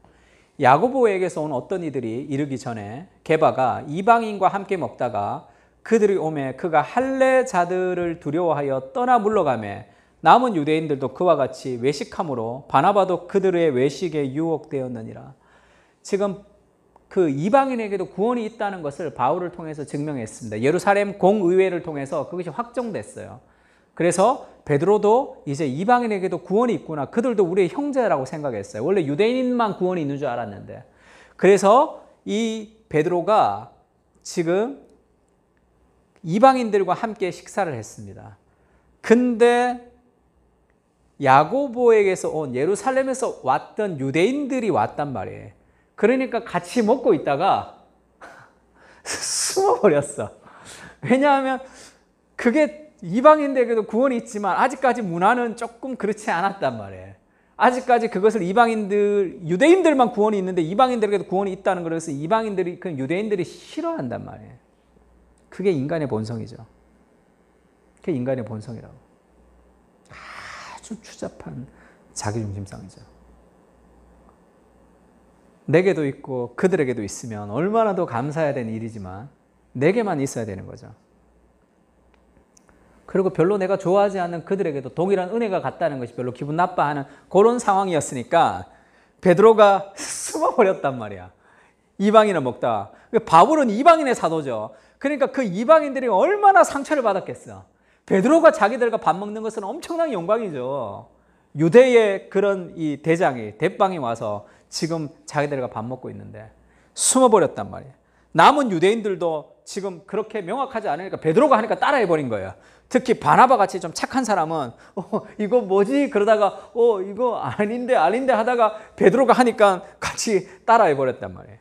야고보에게서 온 어떤 이들이 이르기 전에 게바가 이방인과 함께 먹다가 그들이 오매 그가 할례자들을 두려워하여 떠나 물러가매 남은 유대인들도 그와 같이 외식함으로 바나바도 그들의 외식에 유혹되었느니라. 지금 그 이방인에게도 구원이 있다는 것을 바울을 통해서 증명했습니다. 예루살렘 공의회를 통해서 그것이 확정됐어요. 그래서 베드로도 이제 이방인에게도 구원이 있구나. 그들도 우리의 형제라고 생각했어요. 원래 유대인만 구원이 있는 줄 알았는데. 그래서 이 베드로가 지금 이방인들과 함께 식사를 했습니다. 근데 야고보에게서 온 예루살렘에서 왔던 유대인들이 왔단 말이에요. 그러니까 같이 먹고 있다가 숨어버렸어. 왜냐하면 그게 이방인들에게도 구원이 있지만 아직까지 문화는 조금 그렇지 않았단 말이에요. 아직까지 그것을 유대인들만 구원이 있는데 이방인들에게도 구원이 있다는 것을 이방인들이, 그 유대인들이 싫어한단 말이에요. 그게 인간의 본성이죠. 그게 인간의 본성이라고. 아주 추잡한 자기중심성이죠. 내게도 있고 그들에게도 있으면 얼마나 더 감사해야 되는 일이지만 내게만 있어야 되는 거죠. 그리고 별로 내가 좋아하지 않는 그들에게도 동일한 은혜가 갔다는 것이 별로 기분 나빠하는 그런 상황이었으니까 베드로가 숨어버렸단 말이야. 이방인을 먹다. 바울은 이방인의 사도죠. 그러니까 그 이방인들이 얼마나 상처를 받았겠어. 베드로가 자기들과 밥 먹는 것은 엄청난 영광이죠. 유대의 그런 이 대빵이 와서 지금 자기들과 밥 먹고 있는데 숨어버렸단 말이에요. 남은 유대인들도 지금 그렇게 명확하지 않으니까 베드로가 하니까 따라해버린 거예요. 특히 바나바 같이 좀 착한 사람은 이거 뭐지? 그러다가 이거 아닌데 하다가 베드로가 하니까 같이 따라해버렸단 말이에요.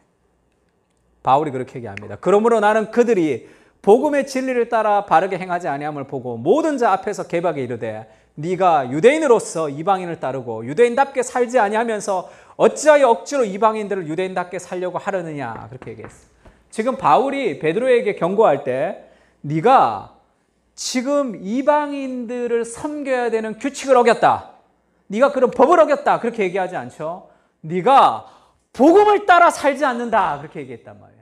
바울이 그렇게 얘기합니다. 그러므로 나는 그들이 복음의 진리를 따라 바르게 행하지 아니함을 보고 모든 자 앞에서 개박에 이르되 네가 유대인으로서 이방인을 따르고 유대인답게 살지 아니하면서 어찌하여 억지로 이방인들을 유대인답게 살려고 하려느냐 그렇게 얘기했어요. 지금 바울이 베드로에게 경고할 때 네가 지금 이방인들을 섬겨야 되는 규칙을 어겼다. 네가 그런 법을 어겼다. 그렇게 얘기하지 않죠. 네가 복음을 따라 살지 않는다. 그렇게 얘기했단 말이에요.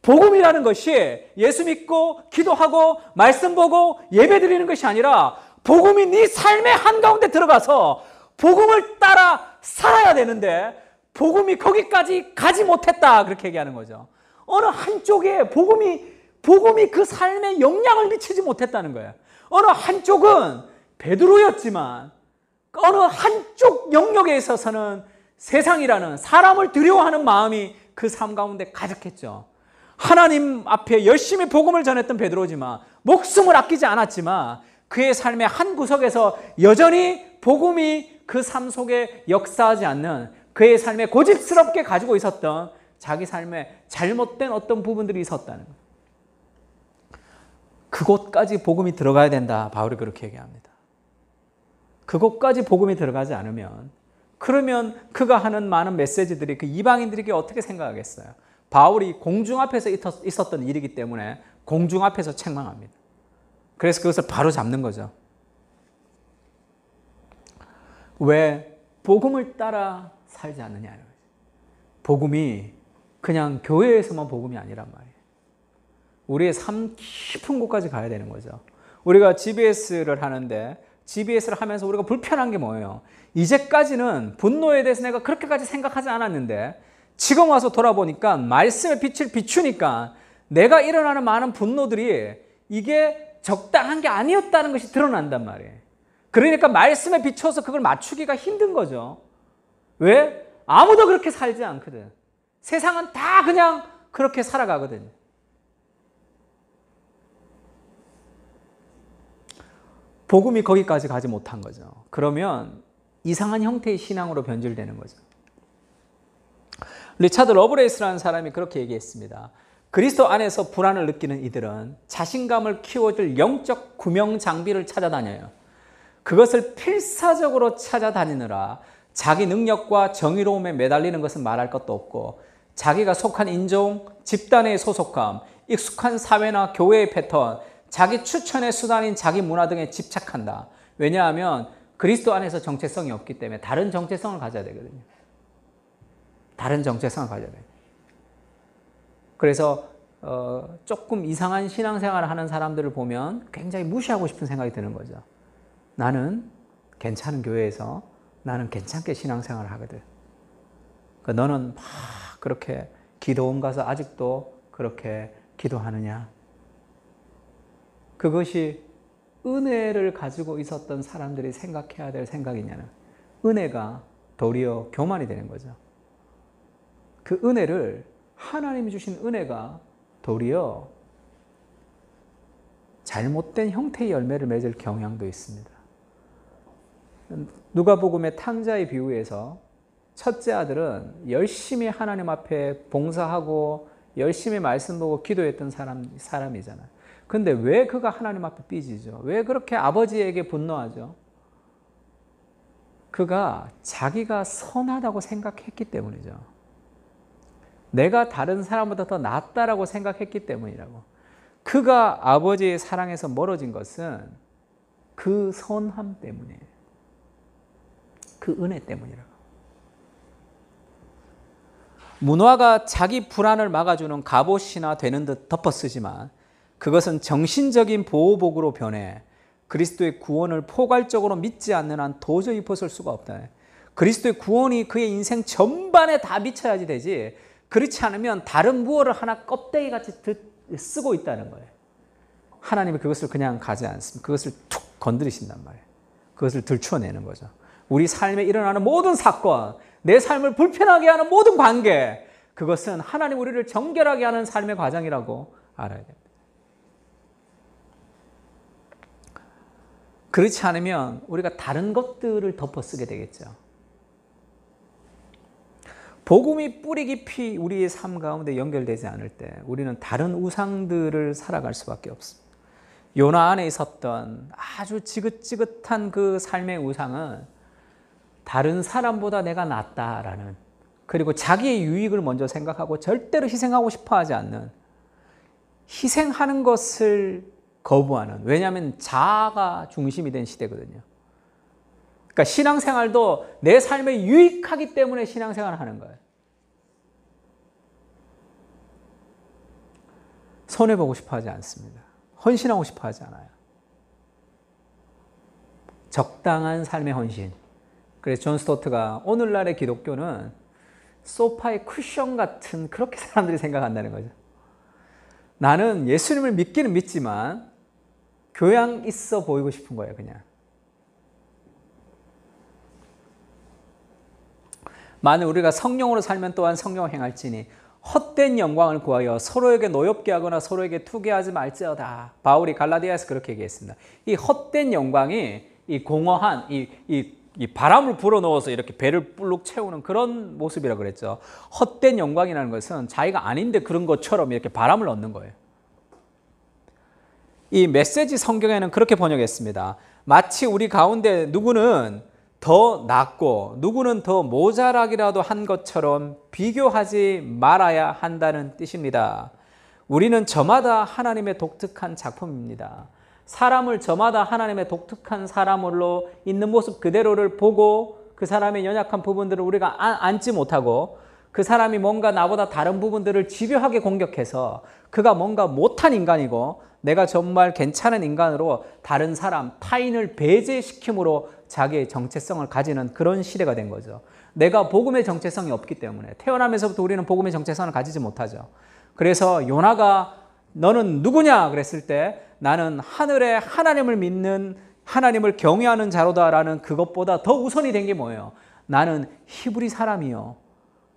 복음이라는 것이 예수 믿고 기도하고 말씀 보고 예배 드리는 것이 아니라 복음이 네 삶의 한가운데 들어가서 복음을 따라 살아야 되는데 복음이 거기까지 가지 못했다. 그렇게 얘기하는 거죠. 어느 한쪽에 복음이 그 삶에 영향을 미치지 못했다는 거예요. 어느 한쪽은 베드로였지만 어느 한쪽 영역에 있어서는 세상이라는 사람을 두려워하는 마음이 그 삶 가운데 가득했죠. 하나님 앞에 열심히 복음을 전했던 베드로지만 목숨을 아끼지 않았지만 그의 삶의 한 구석에서 여전히 복음이 그 삶 속에 역사하지 않는 그의 삶에 고집스럽게 가지고 있었던 자기 삶에 잘못된 어떤 부분들이 있었다는 거예요. 그곳까지 복음이 들어가야 된다. 바울이 그렇게 얘기합니다. 그곳까지 복음이 들어가지 않으면 그러면 그가 하는 많은 메시지들이 그 이방인들에게 어떻게 생각하겠어요? 바울이 공중 앞에서 있었던 일이기 때문에 공중 앞에서 책망합니다. 그래서 그것을 바로 잡는 거죠. 왜 복음을 따라 살지 않느냐. 복음이 그냥 교회에서만 복음이 아니란 말이에요. 우리의 삶 깊은 곳까지 가야 되는 거죠. 우리가 GBS를 하는데 GBS를 하면서 우리가 불편한 게 뭐예요? 이제까지는 분노에 대해서 내가 그렇게까지 생각하지 않았는데 지금 와서 돌아보니까 말씀의 빛을 비추니까 내가 일어나는 많은 분노들이 이게 적당한 게 아니었다는 것이 드러난단 말이에요. 그러니까 말씀에 비춰서 그걸 맞추기가 힘든 거죠. 왜? 아무도 그렇게 살지 않거든. 세상은 다 그냥 그렇게 살아가거든요. 복음이 거기까지 가지 못한 거죠. 그러면 이상한 형태의 신앙으로 변질되는 거죠. 리차드 러브레이스라는 사람이 그렇게 얘기했습니다. 그리스도 안에서 불안을 느끼는 이들은 자신감을 키워줄 영적 구명 장비를 찾아다녀요. 그것을 필사적으로 찾아다니느라 자기 능력과 정의로움에 매달리는 것은 말할 것도 없고 자기가 속한 인종, 집단의 소속감, 익숙한 사회나 교회의 패턴, 자기 추천의 수단인 자기 문화 등에 집착한다. 왜냐하면 그리스도 안에서 정체성이 없기 때문에 다른 정체성을 가져야 되거든요. 다른 정체성을 가져야 돼요. 그래서 조금 이상한 신앙생활을 하는 사람들을 보면 굉장히 무시하고 싶은 생각이 드는 거죠. 나는 괜찮은 교회에서 나는 괜찮게 신앙생활을 하거든. 그러니까 너는 막 그렇게 기도원 가서 아직도 그렇게 기도하느냐. 그것이 은혜를 가지고 있었던 사람들이 생각해야 될 생각이냐는 은혜가 도리어 교만이 되는 거죠. 그 은혜를 하나님이 주신 은혜가 도리어 잘못된 형태의 열매를 맺을 경향도 있습니다. 누가복음의 탕자의 비유에서 첫째 아들은 열심히 하나님 앞에 봉사하고 열심히 말씀 보고 기도했던 사람이잖아요. 근데 왜 그가 하나님 앞에 삐지죠? 왜 그렇게 아버지에게 분노하죠? 그가 자기가 선하다고 생각했기 때문이죠. 내가 다른 사람보다 더 낫다라고 생각했기 때문이라고. 그가 아버지의 사랑에서 멀어진 것은 그 선함 때문이에요. 그 은혜 때문이라고. 문화가 자기 불안을 막아주는 갑옷이나 되는 듯 덮어쓰지만 그것은 정신적인 보호복으로 변해 그리스도의 구원을 포괄적으로 믿지 않는 한 도저히 벗을 수가 없다. 그리스도의 구원이 그의 인생 전반에 다 미쳐야지 되지, 그렇지 않으면 다른 무엇을 하나 껍데기같이 쓰고 있다는 거예요. 하나님이 그것을 그냥 가지 않습니다. 그것을 툭 건드리신단 말이에요. 그것을 들추어내는 거죠. 우리 삶에 일어나는 모든 사건, 내 삶을 불편하게 하는 모든 관계, 그것은 하나님 우리를 정결하게 하는 삶의 과정이라고 알아야 됩니다. 그렇지 않으면 우리가 다른 것들을 덮어쓰게 되겠죠. 복음이 뿌리 깊이 우리의 삶 가운데 연결되지 않을 때 우리는 다른 우상들을 살아갈 수밖에 없습니다. 요나 안에 있었던 아주 지긋지긋한 그 삶의 우상은 다른 사람보다 내가 낫다라는, 그리고 자기의 유익을 먼저 생각하고 절대로 희생하고 싶어 하지 않는, 희생하는 것을 거부하는, 왜냐하면 자아가 중심이 된 시대거든요. 그러니까 신앙생활도 내 삶에 유익하기 때문에 신앙생활을 하는 거예요. 손해보고 싶어 하지 않습니다. 헌신하고 싶어 하지 않아요. 적당한 삶의 헌신. 그래서 존 스토트가 오늘날의 기독교는 소파의 쿠션 같은, 그렇게 사람들이 생각한다는 거죠. 나는 예수님을 믿기는 믿지만 교양 있어 보이고 싶은 거예요, 그냥. 만일 우리가 성령으로 살면 또한 성령을 행할지니 헛된 영광을 구하여 서로에게 노엽게 하거나 서로에게 투기하지 말지어다. 바울이 갈라디아에서 그렇게 얘기했습니다. 이 헛된 영광이 이 공허한 이 바람을 불어넣어서 이렇게 배를 불룩 채우는 그런 모습이라고 그랬죠. 헛된 영광이라는 것은 자기가 아닌데 그런 것처럼 이렇게 바람을 넣는 거예요. 이 메시지 성경에는 그렇게 번역했습니다. 마치 우리 가운데 누구는 더 낫고 누구는 더 모자라기라도 한 것처럼 비교하지 말아야 한다는 뜻입니다. 우리는 저마다 하나님의 독특한 작품입니다. 사람을 저마다 하나님의 독특한 사람으로 있는 모습 그대로를 보고 그 사람의 연약한 부분들을 우리가 안지 못하고 그 사람이 뭔가 나보다 다른 부분들을 집요하게 공격해서 그가 뭔가 못한 인간이고 내가 정말 괜찮은 인간으로 다른 사람, 타인을 배제시킴으로 자기의 정체성을 가지는 그런 시대가 된 거죠. 내가 복음의 정체성이 없기 때문에 태어나면서부터 우리는 복음의 정체성을 가지지 못하죠. 그래서 요나가 너는 누구냐 그랬을 때 나는 하늘에 하나님을 믿는, 하나님을 경외하는 자로다라는 그것보다 더 우선이 된 게 뭐예요? 나는 히브리 사람이요.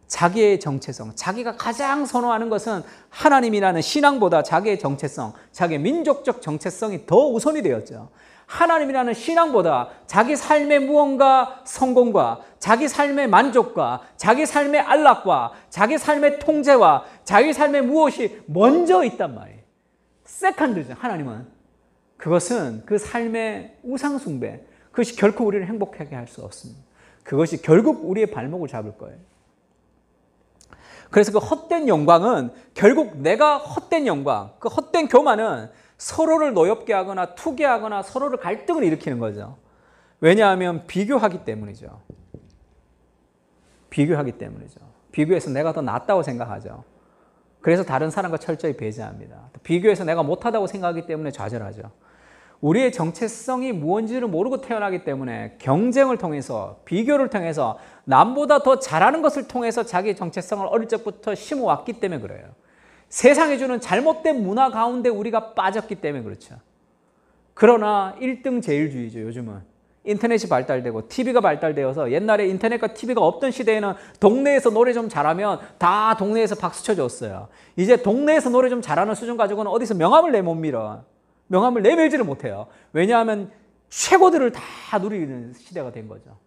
자기의 정체성, 자기가 가장 선호하는 것은 하나님이라는 신앙보다 자기의 정체성, 자기의 민족적 정체성이 더 우선이 되었죠. 하나님이라는 신앙보다 자기 삶의 무언가 성공과 자기 삶의 만족과 자기 삶의 안락과 자기 삶의 통제와 자기 삶의 무엇이 먼저 있단 말이에요. 세컨드죠. 하나님은. 그것은 그 삶의 우상숭배, 그것이 결코 우리를 행복하게 할 수 없습니다. 그것이 결국 우리의 발목을 잡을 거예요. 그래서 그 헛된 영광은 결국 내가 헛된 영광, 그 헛된 교만은 서로를 노엽게 하거나 투기하거나 서로를 갈등을 일으키는 거죠. 왜냐하면 비교하기 때문이죠. 비교하기 때문이죠. 비교해서 내가 더 낫다고 생각하죠. 그래서 다른 사람과 철저히 배제합니다. 비교해서 내가 못하다고 생각하기 때문에 좌절하죠. 우리의 정체성이 무엇인지를 모르고 태어나기 때문에 경쟁을 통해서, 비교를 통해서 남보다 더 잘하는 것을 통해서 자기의 정체성을 어릴 적부터 심어왔기 때문에 그래요. 세상이 주는 잘못된 문화 가운데 우리가 빠졌기 때문에 그렇죠. 그러나 1등 제일주의죠. 요즘은 인터넷이 발달되고 TV가 발달되어서, 옛날에 인터넷과 TV가 없던 시대에는 동네에서 노래 좀 잘하면 다 동네에서 박수 쳐줬어요. 이제 동네에서 노래 좀 잘하는 수준 가지고는 어디서 명함을 내 못 밀어. 명함을 내밀지를 못해요. 왜냐하면 최고들을 다 누리는 시대가 된 거죠.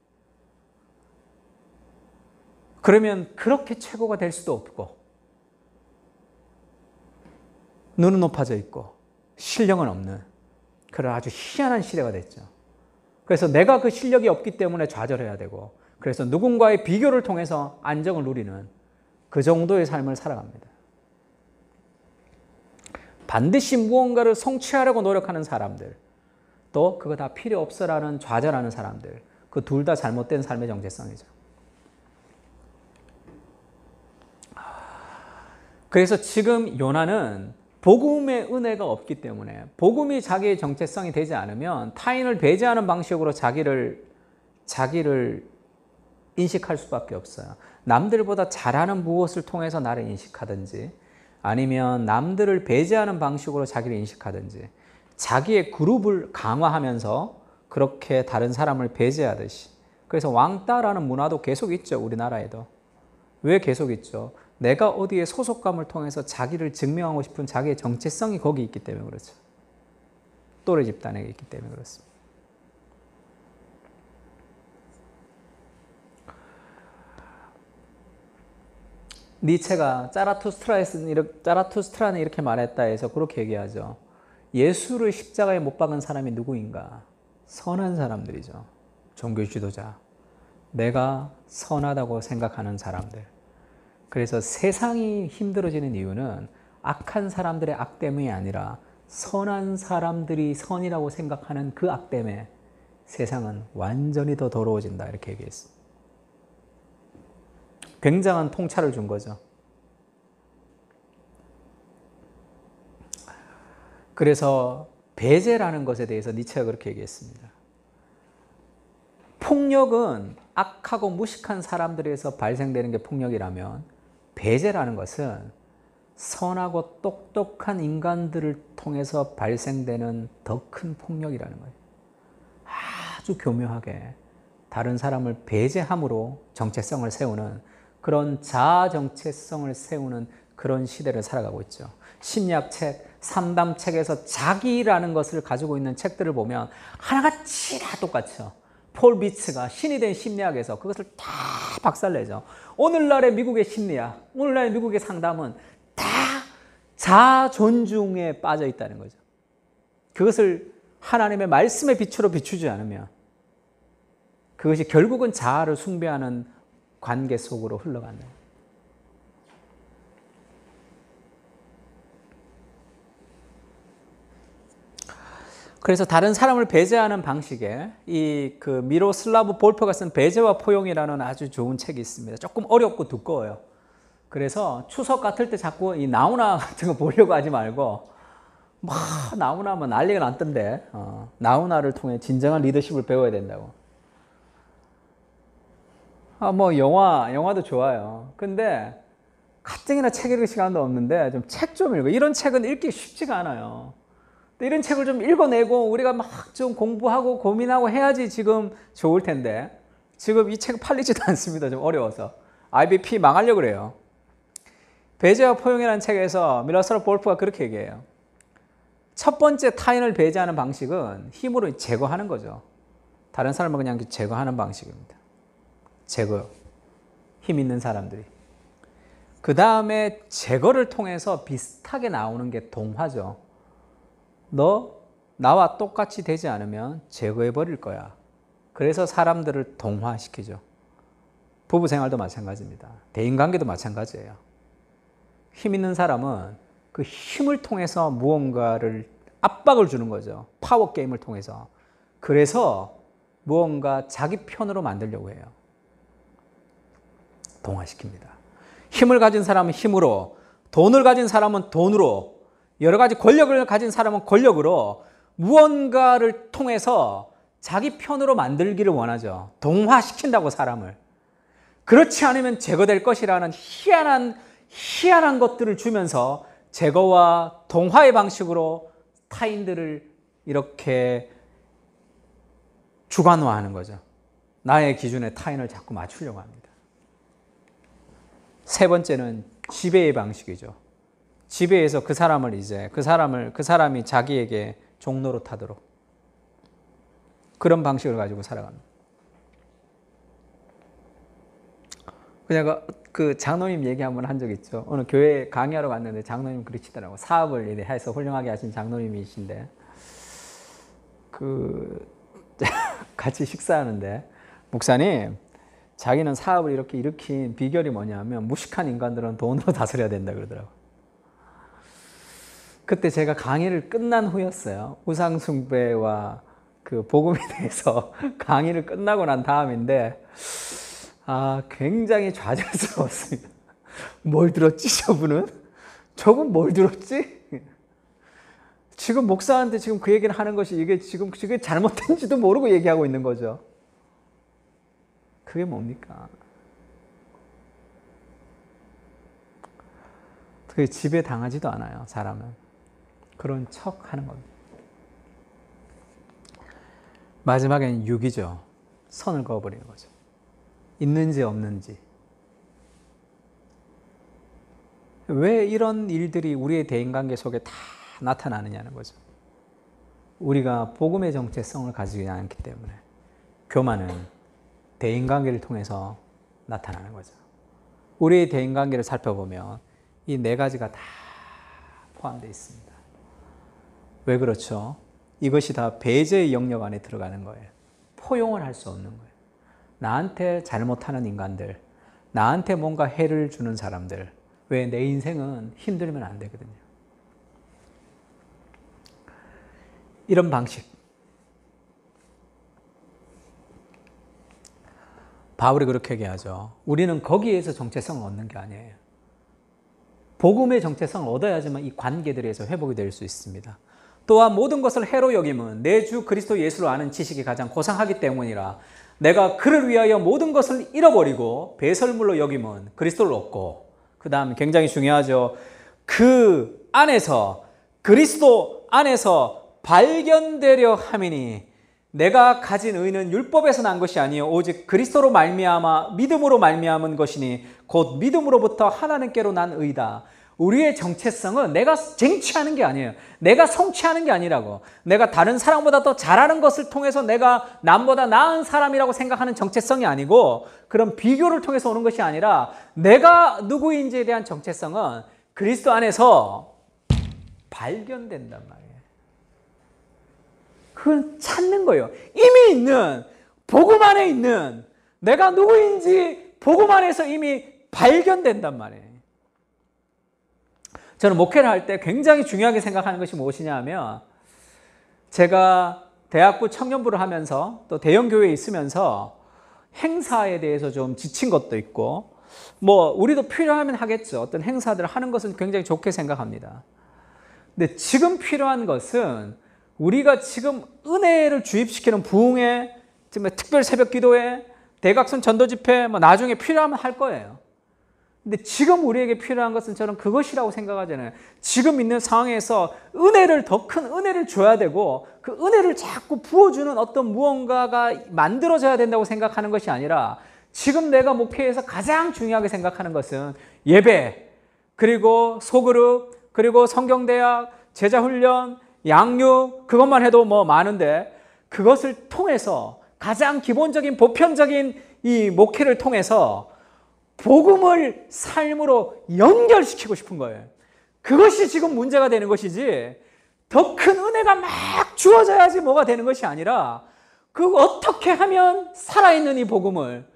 그러면 그렇게 최고가 될 수도 없고 눈은 높아져 있고 실력은 없는 그런 아주 희한한 시대가 됐죠. 그래서 내가 그 실력이 없기 때문에 좌절해야 되고 그래서 누군가의 비교를 통해서 안정을 누리는 그 정도의 삶을 살아갑니다. 반드시 무언가를 성취하려고 노력하는 사람들, 또 그거 다 필요 없어라는 좌절하는 사람들, 그 둘 다 잘못된 삶의 정체성이죠. 그래서 지금 요나는 복음의 은혜가 없기 때문에 복음이 자기의 정체성이 되지 않으면 타인을 배제하는 방식으로 자기를 인식할 수밖에 없어요. 남들보다 잘하는 무엇을 통해서 나를 인식하든지 아니면 남들을 배제하는 방식으로 자기를 인식하든지 자기의 그룹을 강화하면서 그렇게 다른 사람을 배제하듯이. 그래서 왕따라는 문화도 계속 있죠. 우리나라에도. 왜 계속 있죠? 내가 어디에 소속감을 통해서 자기를 증명하고 싶은 자기의 정체성이 거기 있기 때문에 그렇죠. 또래 집단에 있기 때문에 그렇습니다. 니체가 짜라투스트라는 이렇게 말했다 해서 그렇게 얘기하죠. 예수를 십자가에 못 박은 사람이 누구인가? 선한 사람들이죠. 종교 지도자. 내가 선하다고 생각하는 사람들. 그래서 세상이 힘들어지는 이유는 악한 사람들의 악 때문이 아니라 선한 사람들이 선이라고 생각하는 그 악 때문에 세상은 완전히 더 더러워진다 이렇게 얘기했습니다. 굉장한 통찰을 준 거죠. 그래서 배제라는 것에 대해서 니체가 그렇게 얘기했습니다. 폭력은 악하고 무식한 사람들에서 발생되는 게 폭력이라면 배제라는 것은 선하고 똑똑한 인간들을 통해서 발생되는 더 큰 폭력이라는 거예요. 아주 교묘하게 다른 사람을 배제함으로 정체성을 세우는 그런 자아 정체성을 세우는 그런 시대를 살아가고 있죠. 심리학책, 상담책에서 자기라는 것을 가지고 있는 책들을 보면 하나같이 다 똑같죠. 폴 비츠가 신이 된 심리학에서 그것을 다 박살내죠. 오늘날의 미국의 심리학, 오늘날의 미국의 상담은 다 자아 존중에 빠져 있다는 거죠. 그것을 하나님의 말씀의 빛으로 비추지 않으면 그것이 결국은 자아를 숭배하는 관계 속으로 흘러간다. 그래서 다른 사람을 배제하는 방식에 이 그 미로슬라브 볼프가 쓴 배제와 포용이라는 아주 좋은 책이 있습니다. 조금 어렵고 두꺼워요. 그래서 추석 같을 때 자꾸 이 나훈아 같은 거 보려고 하지 말고 막 나훈아면 난리가 났던데 나훈아를 통해 진정한 리더십을 배워야 된다고. 뭐 영화도 좋아요. 근데 가뜩이나 책 읽을 시간도 없는데 좀 책 좀 읽어. 이런 책은 읽기 쉽지가 않아요. 이런 책을 좀 읽어내고 우리가 막 좀 공부하고 고민하고 해야지 지금 좋을 텐데 지금 이 책 팔리지도 않습니다. 좀 어려워서. IBP 망하려고 그래요. 배제와 포용이라는 책에서 미러슬 볼프가 그렇게 얘기해요. 첫 번째 타인을 배제하는 방식은 힘으로 제거하는 거죠. 다른 사람을 그냥 제거하는 방식입니다. 제거. 힘 있는 사람들이. 그 다음에 제거를 통해서 비슷하게 나오는 게 동화죠. 너 나와 똑같이 되지 않으면 제거해 버릴 거야. 그래서 사람들을 동화시키죠. 부부 생활도 마찬가지입니다. 대인관계도 마찬가지예요. 힘 있는 사람은 그 힘을 통해서 무언가를 압박을 주는 거죠. 파워 게임을 통해서. 그래서 무언가 자기 편으로 만들려고 해요. 동화시킵니다. 힘을 가진 사람은 힘으로, 돈을 가진 사람은 돈으로, 여러 가지 권력을 가진 사람은 권력으로 무언가를 통해서 자기 편으로 만들기를 원하죠. 동화시킨다고 사람을. 그렇지 않으면 제거될 것이라는 희한한 것들을 주면서 제거와 동화의 방식으로 타인들을 이렇게 주관화하는 거죠. 나의 기준에 타인을 자꾸 맞추려고 합니다. 세 번째는 지배의 방식이죠. 지배해서 그 사람이 자기에게 종로로 타도록 그런 방식을 가지고 살아갑니다. 그냥 그 장로님 얘기 한번 한 적 있죠. 어느 교회 강의하러 갔는데 장로님 그러시더라고. 사업을 이제 해서 훌륭하게 하신 장로님이신데 그 같이 식사하는데 목사님 자기는 사업을 이렇게 일으킨 비결이 뭐냐면 무식한 인간들은 돈으로 다스려야 된다 그러더라고. 그때 제가 강의를 끝난 후였어요. 우상숭배와 그 복음에 대해서 강의를 끝나고 난 다음인데 굉장히 좌절스러웠습니다. 뭘 들었지 저분은? 저분 뭘 들었지? 지금 목사한테 지금 그 얘기를 하는 것이 이게 지금 그게 잘못된지도 모르고 얘기하고 있는 거죠. 그게 뭡니까? 그게 지배 당하지도 않아요, 사람은. 그런 척 하는 겁니다. 마지막에는 육이죠. 선을 그어버리는 거죠. 있는지 없는지. 왜 이런 일들이 우리의 대인관계 속에 다 나타나느냐는 거죠. 우리가 복음의 정체성을 가지지 않기 때문에 교만은 대인관계를 통해서 나타나는 거죠. 우리의 대인관계를 살펴보면 이 네 가지가 다 포함되어 있습니다. 왜 그렇죠? 이것이 다 배제의 영역 안에 들어가는 거예요. 포용을 할 수 없는 거예요. 나한테 잘못하는 인간들, 나한테 뭔가 해를 주는 사람들, 왜 내 인생은 힘들면 안 되거든요. 이런 방식. 바울이 그렇게 얘기하죠. 우리는 거기에서 정체성을 얻는 게 아니에요. 복음의 정체성을 얻어야지만 이 관계들에서 회복이 될 수 있습니다. 또한 모든 것을 해로 여김은 내 주 그리스도 예수로 아는 지식이 가장 고상하기 때문이라 내가 그를 위하여 모든 것을 잃어버리고 배설물로 여김은 그리스도를 얻고 그 다음 굉장히 중요하죠. 그 안에서 그리스도 안에서 발견되려 함이니 내가 가진 의는 율법에서 난 것이 아니요 오직 그리스도로 말미암아 믿음으로 말미암은 것이니 곧 믿음으로부터 하나님께로 난 의다. 우리의 정체성은 내가 쟁취하는 게 아니에요. 내가 성취하는 게 아니라고. 내가 다른 사람보다 더 잘하는 것을 통해서 내가 남보다 나은 사람이라고 생각하는 정체성이 아니고 그런 비교를 통해서 오는 것이 아니라 내가 누구인지에 대한 정체성은 그리스도 안에서 발견된단 말이에요. 그건 찾는 거예요. 이미 있는 복음 안에 있는 내가 누구인지 복음 안에서 이미 발견된단 말이에요. 저는 목회를 할 때 굉장히 중요하게 생각하는 것이 무엇이냐 하면 제가 대학부 청년부를 하면서 또 대형교회에 있으면서 행사에 대해서 좀 지친 것도 있고 뭐 우리도 필요하면 하겠죠. 어떤 행사들을 하는 것은 굉장히 좋게 생각합니다. 근데 지금 필요한 것은 우리가 지금 은혜를 주입시키는 부흥회, 특별 새벽 기도회, 대각선 전도 집회 뭐 나중에 필요하면 할 거예요. 근데 지금 우리에게 필요한 것은 저는 그것이라고 생각하잖아요. 지금 있는 상황에서 은혜를 더 큰 은혜를 줘야 되고 그 은혜를 자꾸 부어주는 어떤 무언가가 만들어져야 된다고 생각하는 것이 아니라 지금 내가 목회에서 가장 중요하게 생각하는 것은 예배, 그리고 소그룹, 그리고 성경대학, 제자훈련, 양육 그것만 해도 뭐 많은데 그것을 통해서 가장 기본적인 보편적인 이 목회를 통해서 복음을 삶으로 연결시키고 싶은 거예요. 그것이 지금 문제가 되는 것이지 더 큰 은혜가 막 주어져야지 뭐가 되는 것이 아니라 그 어떻게 하면 살아있는 이 복음을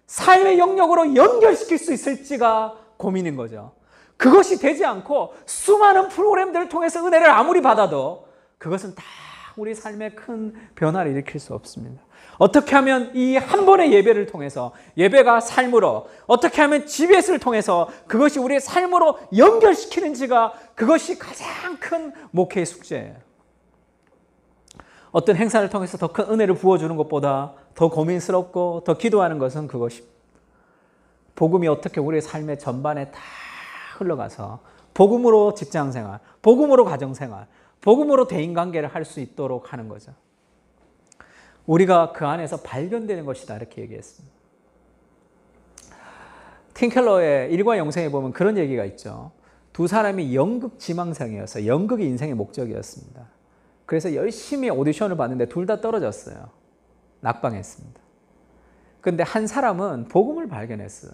삶의 영역으로 연결시킬 수 있을지가 고민인 거죠. 그것이 되지 않고 수많은 프로그램들을 통해서 은혜를 아무리 받아도 그것은 다 우리 삶에 큰 변화를 일으킬 수 없습니다. 어떻게 하면 이 한 번의 예배를 통해서 예배가 삶으로 어떻게 하면 GBS를 통해서 그것이 우리의 삶으로 연결시키는지가 그것이 가장 큰 목회의 숙제예요. 어떤 행사를 통해서 더 큰 은혜를 부어주는 것보다 더 고민스럽고 더 기도하는 것은 그것입니다. 복음이 어떻게 우리의 삶의 전반에 다 흘러가서 복음으로 직장생활, 복음으로 가정생활, 복음으로 대인관계를 할 수 있도록 하는 거죠. 우리가 그 안에서 발견되는 것이다 이렇게 얘기했습니다. 팀켈러의 일과 영생에 보면 그런 얘기가 있죠. 두 사람이 연극지망생이어서 연극이 인생의 목적이었습니다. 그래서 열심히 오디션을 봤는데 둘 다 떨어졌어요. 낙방했습니다. 그런데 한 사람은 복음을 발견했어요.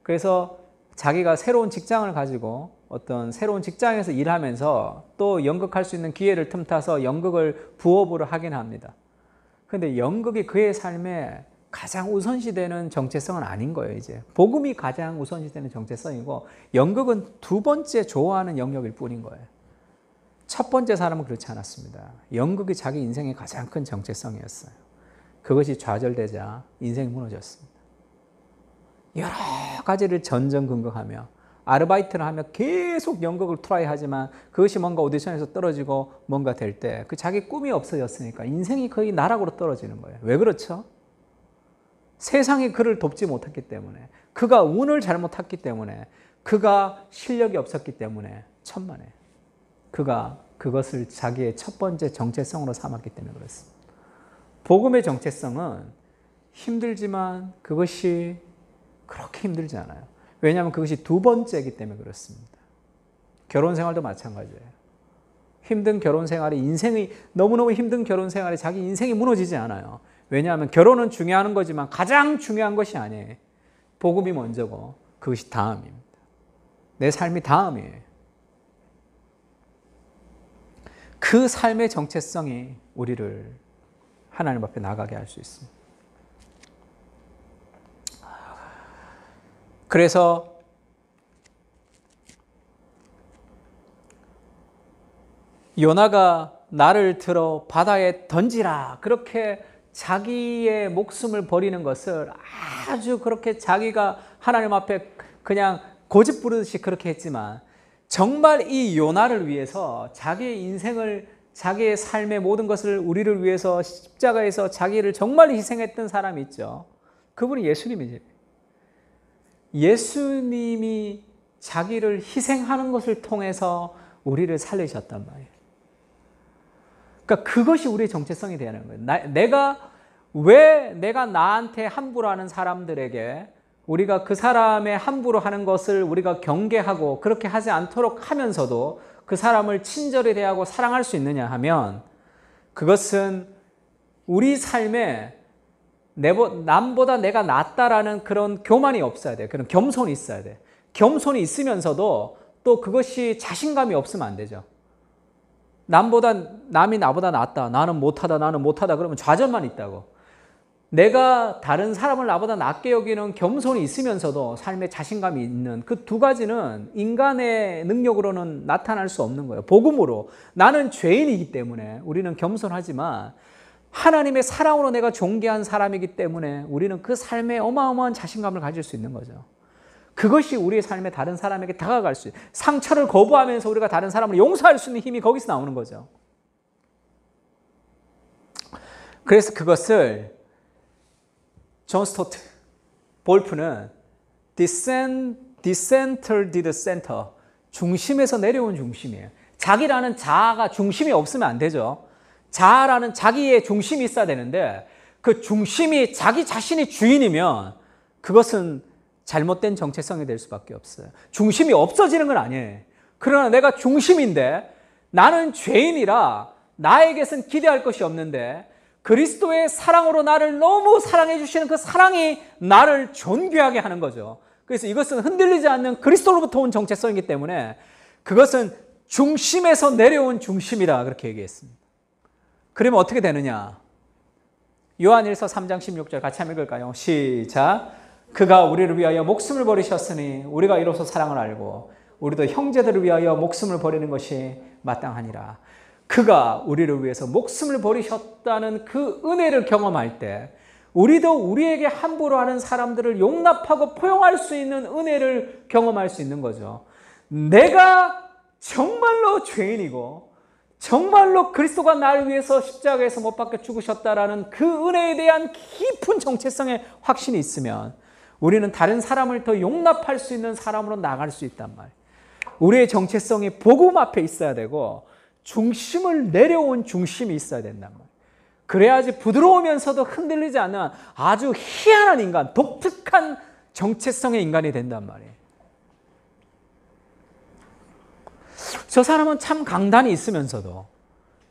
그래서 자기가 새로운 직장을 가지고 어떤 새로운 직장에서 일하면서 또 연극할 수 있는 기회를 틈타서 연극을 부업으로 하긴 합니다. 그런데 연극이 그의 삶에 가장 우선시되는 정체성은 아닌 거예요. 이제 복음이 가장 우선시되는 정체성이고 연극은 두 번째 좋아하는 영역일 뿐인 거예요. 첫 번째 사람은 그렇지 않았습니다. 연극이 자기 인생의 가장 큰 정체성이었어요. 그것이 좌절되자 인생이 무너졌습니다. 여러 가지를 전전긍긍하며 아르바이트를 하며 계속 연극을 트라이하지만 그것이 뭔가 오디션에서 떨어지고 뭔가 될 때 그 자기 꿈이 없어졌으니까 인생이 거의 나락으로 떨어지는 거예요. 왜 그렇죠? 세상이 그를 돕지 못했기 때문에, 그가 운을 잘못 탔기 때문에, 그가 실력이 없었기 때문에 천만에 그가 그것을 자기의 첫 번째 정체성으로 삼았기 때문에 그렇습니다. 복음의 정체성은 힘들지만 그것이 그렇게 힘들지 않아요. 왜냐하면 그것이 두 번째이기 때문에 그렇습니다. 결혼 생활도 마찬가지예요. 힘든 결혼 생활이 인생이 너무너무 힘든 결혼 생활에 자기 인생이 무너지지 않아요. 왜냐하면 결혼은 중요한 거지만 가장 중요한 것이 아니에요. 복음이 먼저고 그것이 다음입니다. 내 삶이 다음이에요. 그 삶의 정체성이 우리를 하나님 앞에 나가게 할 수 있습니다. 그래서 요나가 나를 들어 바다에 던지라 그렇게 자기의 목숨을 버리는 것을 아주 그렇게 자기가 하나님 앞에 그냥 고집 부르듯이 그렇게 했지만 정말 이 요나를 위해서 자기의 인생을 자기의 삶의 모든 것을 우리를 위해서 십자가에서 자기를 정말 희생했던 사람이 있죠. 그분이 예수님이지. 예수님이 자기를 희생하는 것을 통해서 우리를 살리셨단 말이에요. 그러니까 그것이 우리의 정체성이 되는 거예요. 내가 나한테 함부로 하는 사람들에게 우리가 그 사람의 함부로 하는 것을 우리가 경계하고 그렇게 하지 않도록 하면서도 그 사람을 친절히 대하고 사랑할 수 있느냐 하면 그것은 우리 삶에 남보다 내가 낫다라는 그런 교만이 없어야 돼요. 그런 겸손이 있어야 돼. 겸손이 있으면서도 또 그것이 자신감이 없으면 안 되죠. 남이 나보다 낫다. 나는 못하다. 그러면 좌절만 있다고. 내가 다른 사람을 나보다 낫게 여기는 겸손이 있으면서도 삶에 자신감이 있는 그 두 가지는 인간의 능력으로는 나타날 수 없는 거예요. 복음으로 나는 죄인이기 때문에 우리는 겸손하지만 하나님의 사랑으로 내가 존귀한 사람이기 때문에 우리는 그 삶에 어마어마한 자신감을 가질 수 있는 거죠. 그것이 우리의 삶에 다른 사람에게 다가갈 수 있어요. 상처를 거부하면서 우리가 다른 사람을 용서할 수 있는 힘이 거기서 나오는 거죠. 그래서 그것을 존 스토트 볼프는 descender did center, 중심에서 내려온 중심이에요. 자기라는 자아가 중심이 없으면 안 되죠. 자아라는 자기의 중심이 있어야 되는데 그 중심이 자기 자신이 주인이면 그것은 잘못된 정체성이 될 수밖에 없어요. 중심이 없어지는 건 아니에요. 그러나 내가 중심인데 나는 죄인이라 나에게선 기대할 것이 없는데 그리스도의 사랑으로 나를 너무 사랑해 주시는 그 사랑이 나를 존귀하게 하는 거죠. 그래서 이것은 흔들리지 않는 그리스도로부터 온 정체성이기 때문에 그것은 중심에서 내려온 중심이다 그렇게 얘기했습니다. 그러면 어떻게 되느냐? 요한일서 3장 16절 같이 한번 읽을까요? 시작. 그가 우리를 위하여 목숨을 버리셨으니 우리가 이로써 사랑을 알고 우리도 형제들을 위하여 목숨을 버리는 것이 마땅하니라. 그가 우리를 위해서 목숨을 버리셨다는 그 은혜를 경험할 때 우리도 우리에게 함부로 하는 사람들을 용납하고 포용할 수 있는 은혜를 경험할 수 있는 거죠. 내가 정말로 죄인이고 정말로 그리스도가 나를 위해서 십자가에서 못 박혀 죽으셨다라는 그 은혜에 대한 깊은 정체성의 확신이 있으면 우리는 다른 사람을 더 용납할 수 있는 사람으로 나갈 수 있단 말이에요. 우리의 정체성이 복음 앞에 있어야 되고 중심을 내려온 중심이 있어야 된단 말이에요. 그래야지 부드러우면서도 흔들리지 않는 아주 희한한 인간, 독특한 정체성의 인간이 된단 말이에요. 저 사람은 참 강단이 있으면서도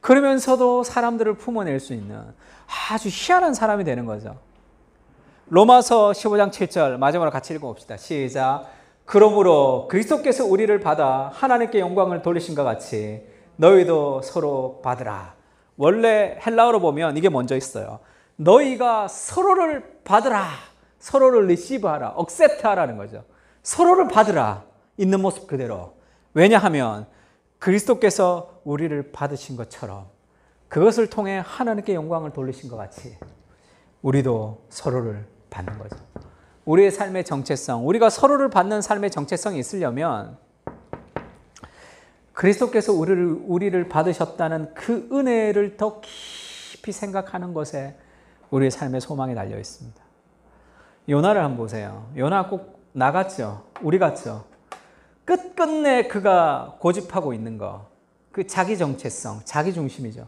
그러면서도 사람들을 품어낼 수 있는 아주 희한한 사람이 되는 거죠. 로마서 15장 7절 마지막으로 같이 읽어봅시다. 시작. 그러므로 그리스도께서 우리를 받아 하나님께 영광을 돌리신 것 같이 너희도 서로 받으라. 원래 헬라어로 보면 이게 먼저 있어요. 너희가 서로를 받으라. 서로를 리시브하라. 억셉트하라는 거죠. 서로를 받으라. 있는 모습 그대로. 왜냐하면 그리스도께서 우리를 받으신 것처럼 그것을 통해 하나님께 영광을 돌리신 것 같이 우리도 서로를 받는 거죠. 우리의 삶의 정체성, 우리가 서로를 받는 삶의 정체성이 있으려면 그리스도께서 우리를 받으셨다는 그 은혜를 더 깊이 생각하는 것에 우리의 삶의 소망이 달려 있습니다. 요나를 한번 보세요. 요나 꼭 나갔죠. 우리 같죠. 끝끝내 그가 고집하고 있는 거, 그 자기 정체성, 자기 중심이죠.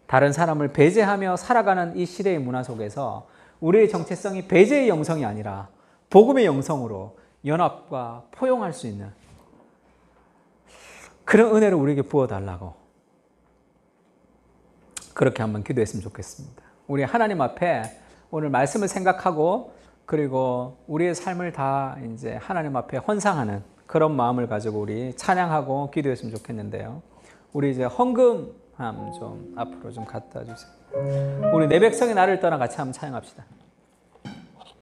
다른 사람을 배제하며 살아가는 이 시대의 문화 속에서 우리의 정체성이 배제의 영성이 아니라 복음의 영성으로 연합과 포용할 수 있는 그런 은혜를 우리에게 부어달라고 그렇게 한번 기도했으면 좋겠습니다. 우리 하나님 앞에 오늘 말씀을 생각하고 그리고 우리의 삶을 다 이제 하나님 앞에 헌상하는 그런 마음을 가지고 우리 찬양하고 기도했으면 좋겠는데요. 우리 이제 헌금함 좀 앞으로 좀 갖다 주세요. 우리 내 백성이 나를 떠나 같이 한번 찬양합시다.